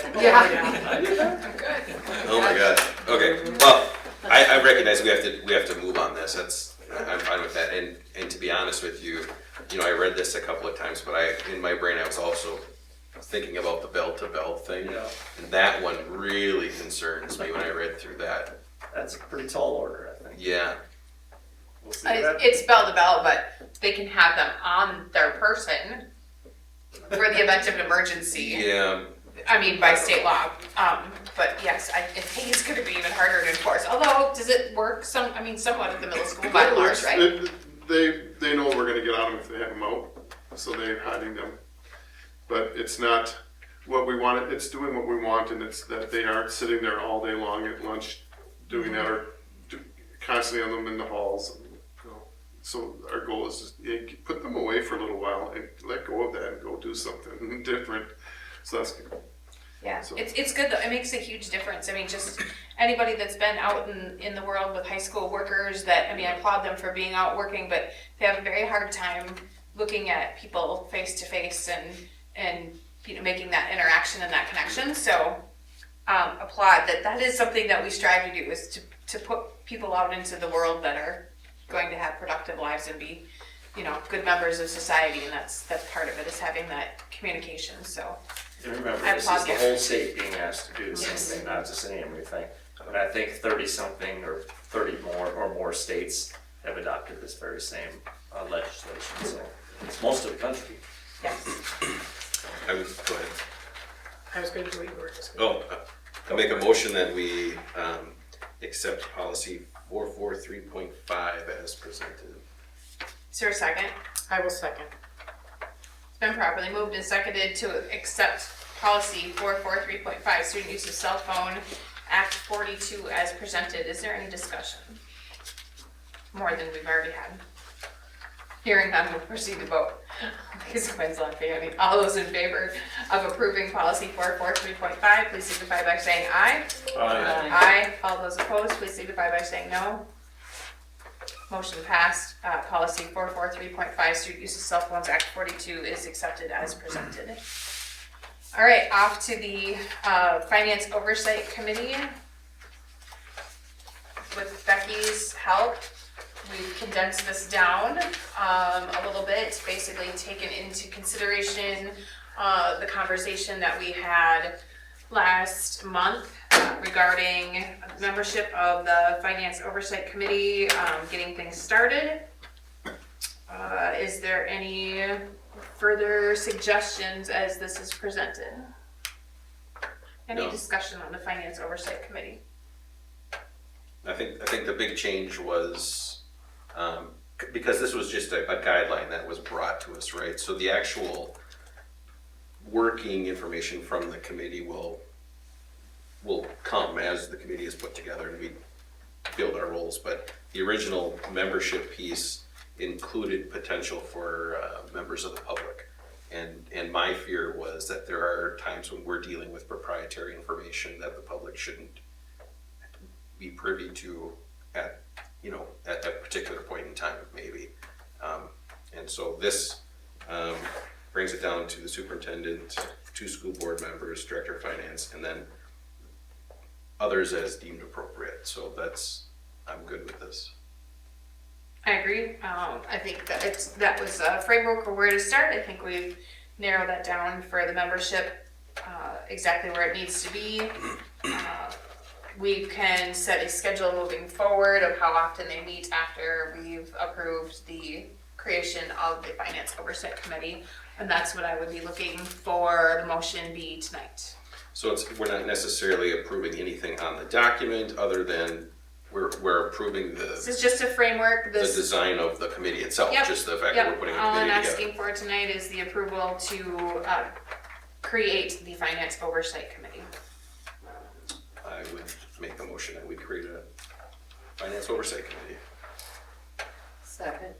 Oh my gosh, okay, well, I recognize we have to move on this, I'm fine with that, and to be honest with you, I read this a couple of times, but in my brain, I was also thinking about the bell-to-bell thing, Yeah. and that one really concerns me when I read through that. That's a pretty tall order, I think. Yeah, We'll see that. It's bell to bell, but they can have them on their person for the event of an emergency. yeah, I mean, by state law. But yes, I think it's gonna be even harder to enforce. Although, does it work somewhat at the middle school by and large, right? They know we're gonna get on them if they have them out, so they're hiding them. But it's not what we want, it's doing what we want, and it's that they aren't sitting there all day long at lunch doing that, or constantly on them in the halls. So our goal is just put them away for a little while and let go of that and go do something different. So that's good. Yeah, So- it's good though. It makes a huge difference. I mean, just anybody that's been out in the world with high school workers I applaud them for being out working, but they have a very hard time looking at people face to face and making that interaction and that connection. So applaud that is something that we strive to do, is to put people out into the world that are going to have productive lives and be, good members of society, and that's part of it, is having that communication. So And remember, I this is applaud the you. whole state being asked to do the same thing, not just an Amery thing. I think 30-something or 30 more states have adopted this very same legislation, so it's most of the country. yes. I would, go ahead. I was going to do what you were just going to. I make a motion that we accept policy 443.5 as presented. Is there a second? I will second. It's been properly moved and seconded to accept policy 443.5, student use of cell phone, Act 42 as presented. Is there any discussion? More than we've already had. Hearing none, we'll proceed to vote. Because Quinn's laughing at me. All those in favor of approving policy 443.5, please signify by saying aye. Aye. Aye. All those opposed, please signify by saying no. Motion passed. Policy 443.5, student use of cell phones, Act 42 is accepted as presented. All right, off to the Finance Oversight Committee. With Becky's help, we've condensed this down a little bit, basically taken into consideration the conversation that we had last month regarding membership of the Finance Oversight Committee, getting things started. Is there any further suggestions as this is presented? Any No. discussion on the Finance Oversight Committee? I think the big change was, because this was just a guideline that was brought to us, right? So the actual working information from the committee will come as the committee is put together and we build our roles. But the original membership piece included potential for members of the public. And my fear was that there are times when we're dealing with proprietary information that the public shouldn't be privy to at a particular point in time, maybe. And so this brings it down to the superintendent, 2 school board members, director of finance, and then others as deemed appropriate. So I'm good with this. I agree. I think that was a framework or where to start. I think we've narrowed that down for the membership, exactly where it needs to be. We can set a schedule moving forward of how often they meet after we've approved the creation of the Finance Oversight Committee. And that's what I would be looking for the motion be tonight. So we're not necessarily approving anything on the document other than we're approving This the is just a framework, this. design of the committee itself, Yep, just the fact that we're putting a All I'm committee together. asking for tonight is the approval to create the Finance Oversight Committee. I would make the motion that we create a finance oversight committee. Second.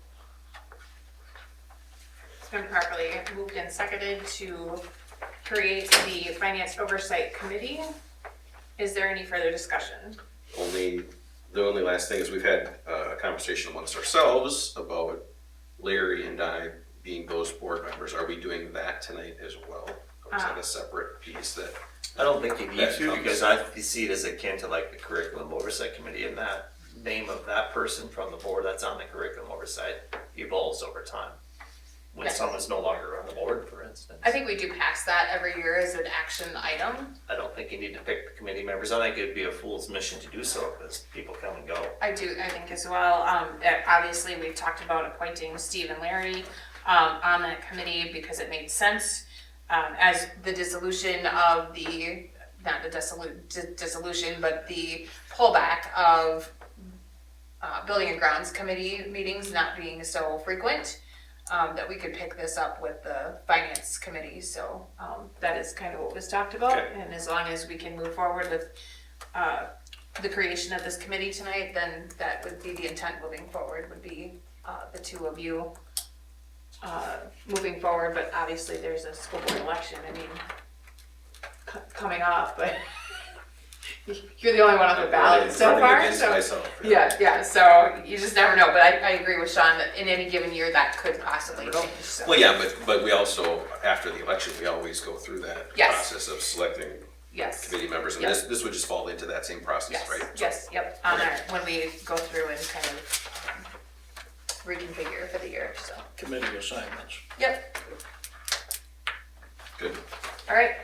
It's been properly moved and seconded to create the Finance Oversight Committee. Is there any further discussion? The only last thing is we've had a conversation amongst ourselves about Larry and I being those board members. Are we doing that tonight as well? Or is that a separate piece that? I don't think you need That to, comes- because I see it as akin to like the curriculum oversight committee, and that name of that person from the board that's on the curriculum oversight evolves over time. When someone's no longer on the board, for instance. I think we do pass that every year as an action item. I don't think you need to pick the committee members. I think it'd be a fool's mission to do so, because people come and go. I think as well. Obviously, we've talked about appointing Steve and Larry on that committee because it made sense. As the dissolution of the, not the dissolution, but the pullback of Building and Grounds Committee meetings not being so frequent, that we could pick this up with the Finance Committee. So that is kind of what was talked about. Okay. And as long as we can move forward with the creation of this committee tonight, then that would be the intent moving forward, would be the two of you moving forward. But obviously there's a school board election, I mean, coming up, but you're the only one on the ballot so Running far, against so. myself. Yeah, so you just never know, but I agree with Sean that in any given year that could possibly change, so. Well, yeah, but we also, after the election, we always go through that Yes. process of selecting Yes, committee members, and Yes. this would just fall into that same process, yes, right? yes, yep, on our, when we go through and kind of reconfigure for the year, so. Committee assignments. Yep, Good. all right.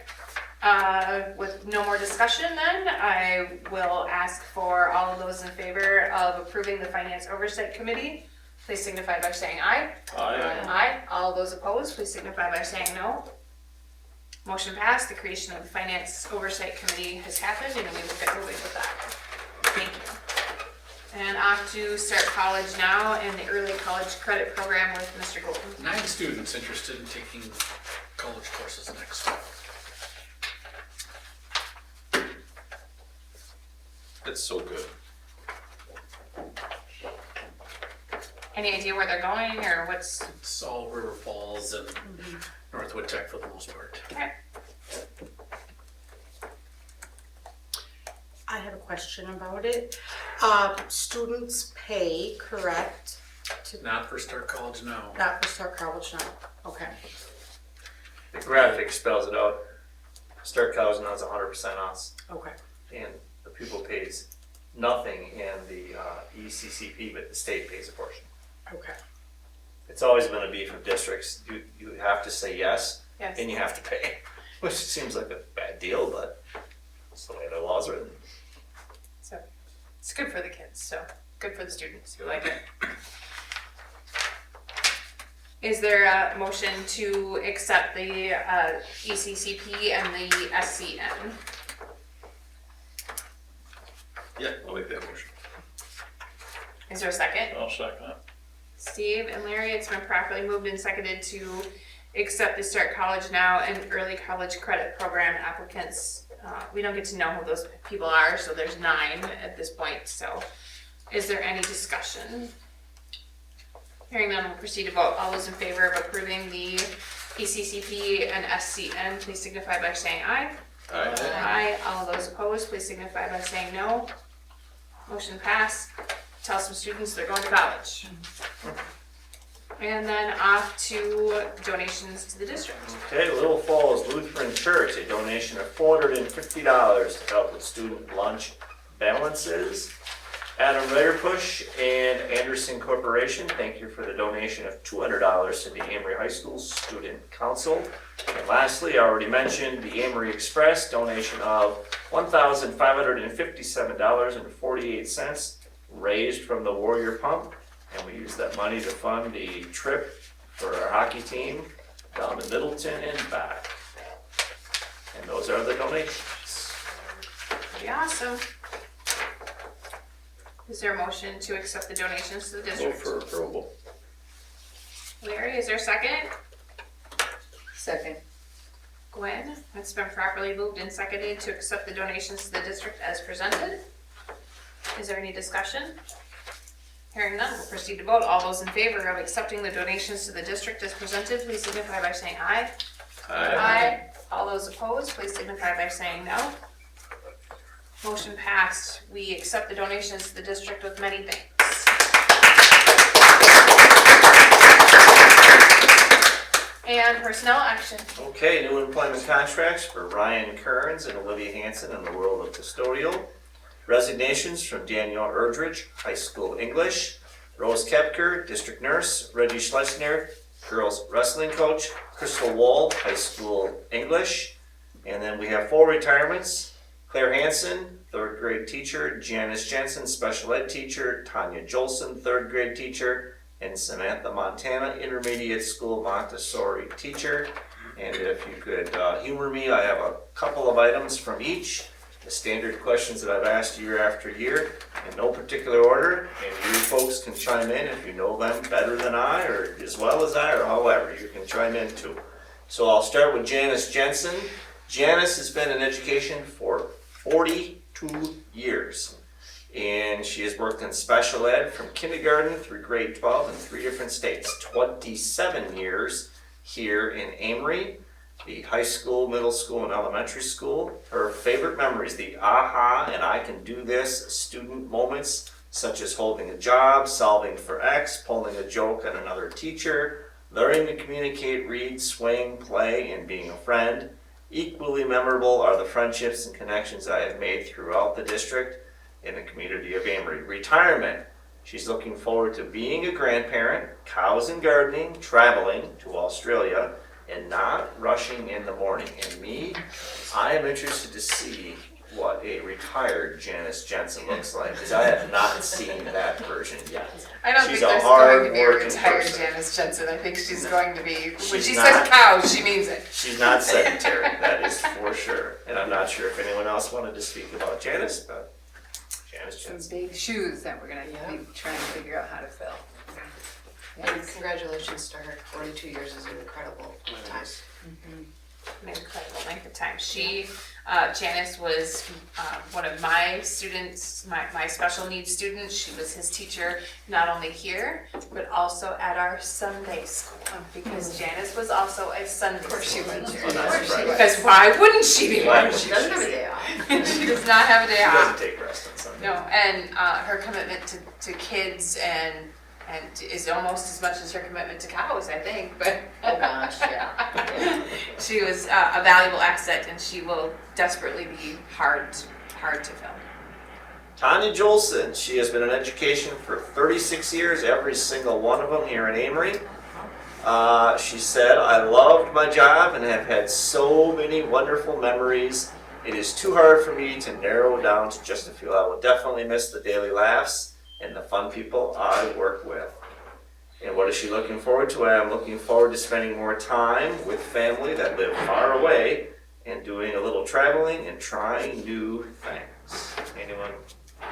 With no more discussion then, I will ask for all of those in favor of approving the Finance Oversight Committee. Please signify by saying aye. Aye. Aye. All those opposed, please signify by saying no. Motion passed. The creation of the Finance Oversight Committee has happened, and we will get moving with that. Thank you. And off to Start College Now and the Early College Credit Program with Mr. Golden. 9 students interested in taking college courses next fall. That's so good. Any idea where they're going or what's? It's all River Falls and Northwood Tech for the most part. Okay. I have a question about it. Students pay, correct? Not for Start College Now. Not for Start College Now, okay. The graphic spells it out. Start College Now is 100% us, Okay. and the pupil pays nothing in the ECCP, but the state pays a portion. Okay. It's always going to be for districts. You have to say yes, Yes. and you have to pay, which seems like a bad deal, but it's the way the law's written. So it's good for the kids, so good for the students who like it. Is there a motion to accept the ECCP and the SCN? Yeah, I'll make that motion. Is there a second? I'll second it. Steve and Larry, it's been properly moved and seconded to accept the Start College Now and Early College Credit Program applicants. We don't get to know who those people are, so there's 9 at this point, so is there any discussion? Hearing none, we'll proceed to vote. All those in favor of approving the ECCP and SCN, please signify by saying aye. Aye. Aye. All those opposed, please signify by saying no. Motion passed. Tell some students they're going to college. And then off to donations to the district. Okay, Little Falls Lutheran Church, a donation of $450 to help with student lunch balances. Adam Ryderpush and Anderson Corporation, thank you for the donation of $200 to the Amery High School Student Council. And lastly, I already mentioned the Amery Express, donation of $1,557.48 raised from the Warrior Pump. And we use that money to fund the trip for our hockey team down to Middleton and back. And those are the donations. Pretty awesome. Is there a motion to accept the donations to the Move district? for approval. Larry, is there a second? Second. Gwen, it's been properly moved and seconded to accept the donations to the district as presented. Is there any discussion? Hearing none, we'll proceed to vote. All those in favor of accepting the donations to the district as presented, please signify by saying aye. Aye. All those opposed, please signify by saying no. Motion passed. We accept the donations to the district with many thanks. And personnel action. Okay, new employment contracts for Ryan Kearns and Olivia Hanson in the world of custodial. Resignations from Danielle Erdrich, high school English. Rose Kepker, district nurse. Reggie Schlesinger, girls wrestling coach. Crystal Wall, high school English. And then we have 4 retirements. Claire Hansen, 3rd grade teacher. Janice Jensen, special ed teacher. Tanya Jolson, 3rd grade teacher. And Samantha Montana, intermediate school Montessori teacher. And if you could humor me, I have a couple of items from each. The standard questions that I've asked year after year in no particular order. And you folks can chime in if you know them better than I or as well as I or however. You can chime in too. So I'll start with Janice Jensen. Janice has been in education for 42 years. And she has worked in special ed from kindergarten through grade 12 in 3 different states. 27 years here in Amery, the high school, middle school, and elementary school. Her favorite memories, the aha and I can do this student moments, such as holding a job, solving for X, pulling a joke on another teacher, learning to communicate, read, swing, play, and being a friend. Equally memorable are the friendships and connections I have made throughout the district in the community of Amery. Retirement. She's looking forward to being a grandparent, cows and gardening, traveling to Australia, and not rushing in the morning. And me, I am interested to see what a retired Janice Jensen looks like, because I have not seen that version yet. I don't She's think a there's going to be a hard-working retired person. Janice Jensen. I think she's going to be, when She's she not. says cows, she means it. She's not sedentary, that is for sure. And I'm not sure if anyone else wanted to speak about Janice, but Janice Some Jensen. big shoes that we're gonna be trying to figure out how to fill. And congratulations to her, 42 years is an incredible time. An incredible length of time. She, Janice was one of my students, my special needs students. She was his teacher not only here, but also at our Sunday school. Because Janice was also a Sunday school teacher. Oh, that's right. Because why wouldn't she be? Why would She doesn't have a day off. She does not have a day She off. doesn't take rest on Sunday. No, and her commitment to kids and is almost as much as her commitment to cows, I think, but. Oh gosh, yeah. She was a valuable asset and she will desperately be hard to fill. Tanya Jolson, she has been in education for 36 years, every single one of them here in Amery. She said, I loved my job and have had so many wonderful memories. It is too hard for me to narrow down to just a few. I will definitely miss the daily laughs and the fun people I work with. And what is she looking forward to? I'm looking forward to spending more time with family that live far away and doing a little traveling and trying new things. Anyone,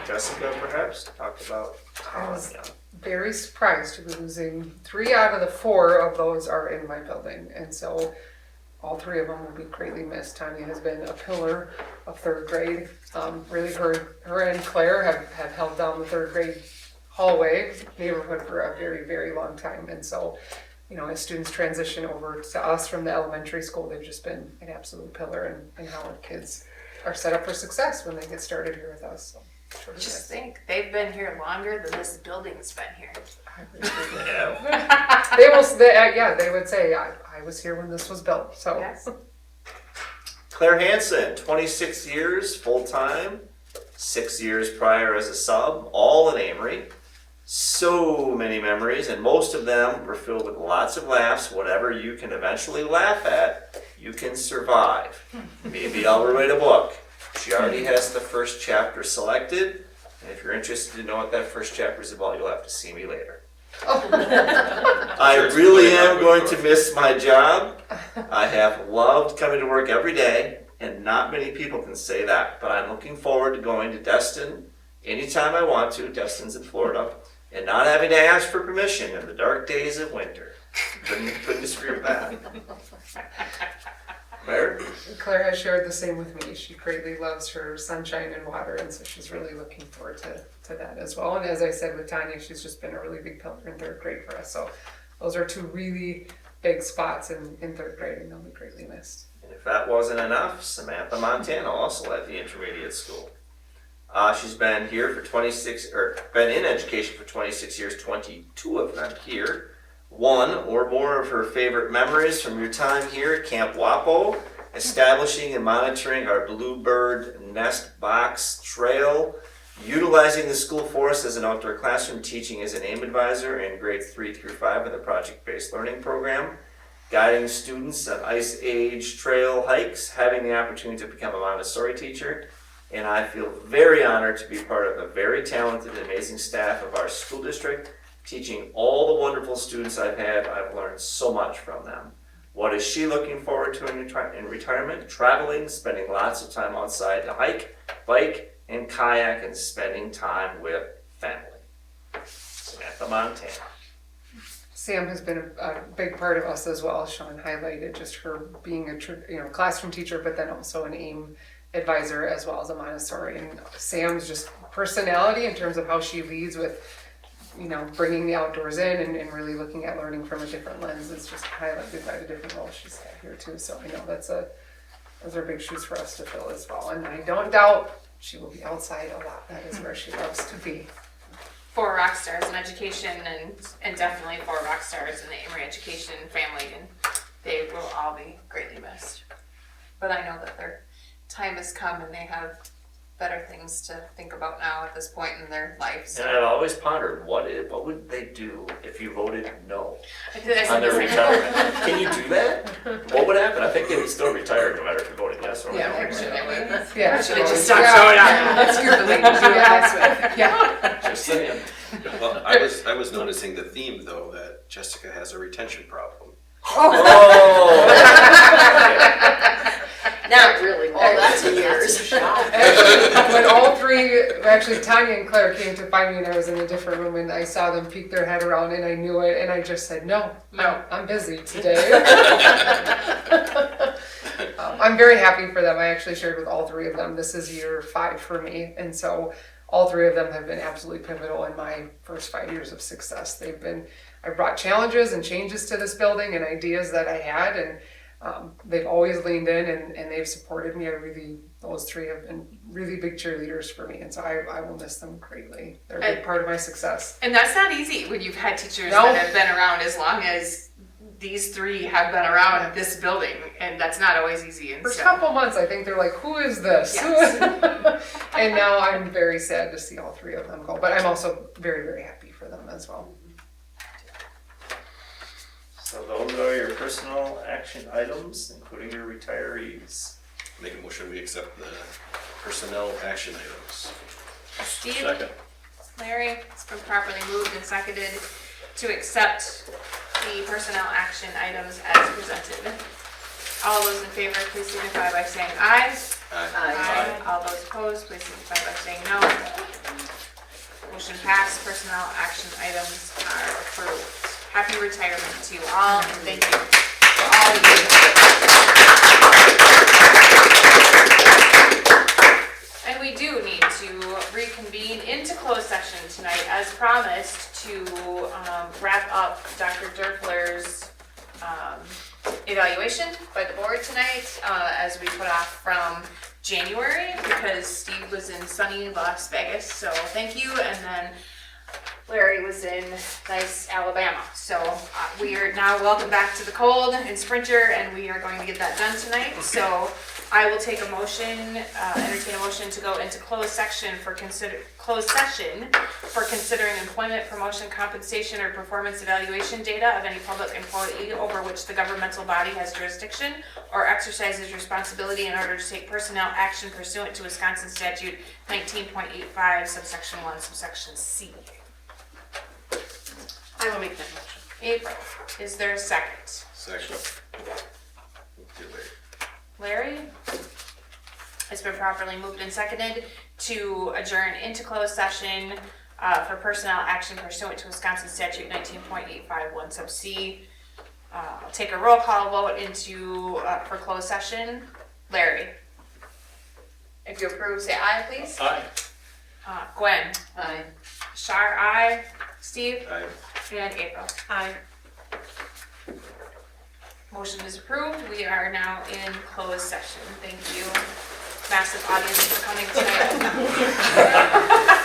Jessica perhaps, talk about? I was very surprised to be losing 3 out of the 4 of those are in my building. And so all 3 of them will be greatly missed. Tanya has been a pillar of 3rd grade. Really her and Claire have held down the 3rd grade hallway neighborhood for a very, very long time. And so, you know, as students transition over to us from the elementary school, they've just been an absolute pillar in how our kids are set up for success when they get started here with us. So, Just think, they've been here longer than this building's been here. Yeah. They would say, I was here when this was built, so. Yes. Claire Hansen, 26 years full-time, 6 years prior as a sub, all in Amery. So many memories, and most of them were filled with lots of laughs. Whatever you can eventually laugh at, you can survive. Maybe I'll write a book. She already has the first chapter selected, and if you're interested to know what that first chapter is about, you'll have to see me later. I really am going to miss my job. I have loved coming to work every day, and not many people can say that, but I'm looking forward to going to Destin anytime I want to, Dustin's in Florida, and not having to ask for permission in the dark days of winter. Couldn't disagree with that. Claire? Claire has shared the same with me. She greatly loves her sunshine and water, and so she's really looking forward to that as well. And as I said with Tanya, she's just been a really big pillar in third grade for us. So those are two really big spots in third grade, and they'll be greatly missed. And if that wasn't enough, Samantha Montana also at the intermediate school. She's been here for been in education for 26 years, 22 of them here. One or more of her favorite memories from your time here at Camp Wapo, establishing and monitoring our Bluebird Nest Box Trail, utilizing the school forest as an outdoor classroom, teaching as an AIM advisor in grades 3 through 5 in the project-based learning program, guiding students on Ice Age trail hikes, having the opportunity to become a Montessori teacher, and I feel very honored to be part of the very talented and amazing staff of our school district, teaching all the wonderful students I've had. I've learned so much from them. What is she looking forward to in retirement? Traveling, spending lots of time outside to hike, bike, and kayak, and spending time with family. Samantha Montana. Sam has been a big part of us as well. Sean highlighted just her being a classroom teacher, but then also an AIM advisor as well as a Montessori. And Sam's just personality in terms of how she leads with, bringing the outdoors in and really looking at learning from a different lens is just highlighted by the different roles she's had here too. So I know those are big shoes for us to fill as well. And I don't doubt she will be outside a lot. That is where she loves to be. 4 rock stars in education and definitely 4 rock stars in the Amery education family, and they will all be greatly missed. But I know that their time has come and they have better things to think about now at this point in their life. So. And I've always pondered, what would they do if you voted no I said on their the same retirement? Can you do that? What would happen? I think they would still retire no matter if you voted yes or no. Yeah, sure they would. Yeah, Should have just stopped showing up. That's your belief. Yeah. Just saying. Well, I was noticing the theme though, that Jessica has a retention problem. Oh! Not really. Oh, that's a years. Actually, when all three, Tanya and Claire came to find me and I was in a different room and I saw them peek their head around and I knew it and I just said, no, I'm busy today. I'm very happy for them. I actually shared with all 3 of them, this is year 5 for me. And so all 3 of them have been absolutely pivotal in my first 5 years of success. I brought challenges and changes to this building and ideas that I had, and they've always leaned in and they've supported me. Those 3 have been really big cheerleaders for me, and so I will miss them greatly. They're a big part of my success. And that's not easy when you've had teachers No. that have been around as long as these 3 have been around this building, and that's not always easy. And First so, couple months, I think they're like, who is this? Yes. And now I'm very sad to see all 3 of them go, but I'm also very, very happy for them as well. So those are your personal action items, including your retirees. Make a motion, we accept the personnel action items. Steve, Second. Larry, it's been properly moved and seconded to accept the personnel action items as presented. All those in favor, please signify by saying aye. Aye. All those opposed, please signify by saying no. Motion passed. Personnel action items are approved. Happy retirement to you all, and thank you for all you do. And we do need to reconvene into closed session tonight, as promised, to wrap up Dr. Derfler's evaluation by the board tonight, as we put off from January, because Steve was in sunny Las Vegas, so thank you, and then Larry was in nice Alabama. So we are now welcome back to the cold in Sprinter, and we are going to get that done tonight. So I will take a motion, entertain a motion to go into closed session for considering employment, promotion, compensation, or performance evaluation data of any public employee over which the governmental body has jurisdiction or exercises responsibility in order to take personnel action pursuant to Wisconsin Statute 19.85, subsection 1, subsection C. I will make that motion. April, is there a second? Second. Larry? It's been properly moved and seconded to adjourn into closed session for personnel action pursuant to Wisconsin statute 19.851 sub C. I'll take a roll call vote into, for closed session. Larry? If you approve, say aye, please. Aye. Gwen? Aye. Shar, aye. Steve? Aye. And April? Aye. Motion is approved. We are now in closed session. Thank you, massive audience, for coming tonight.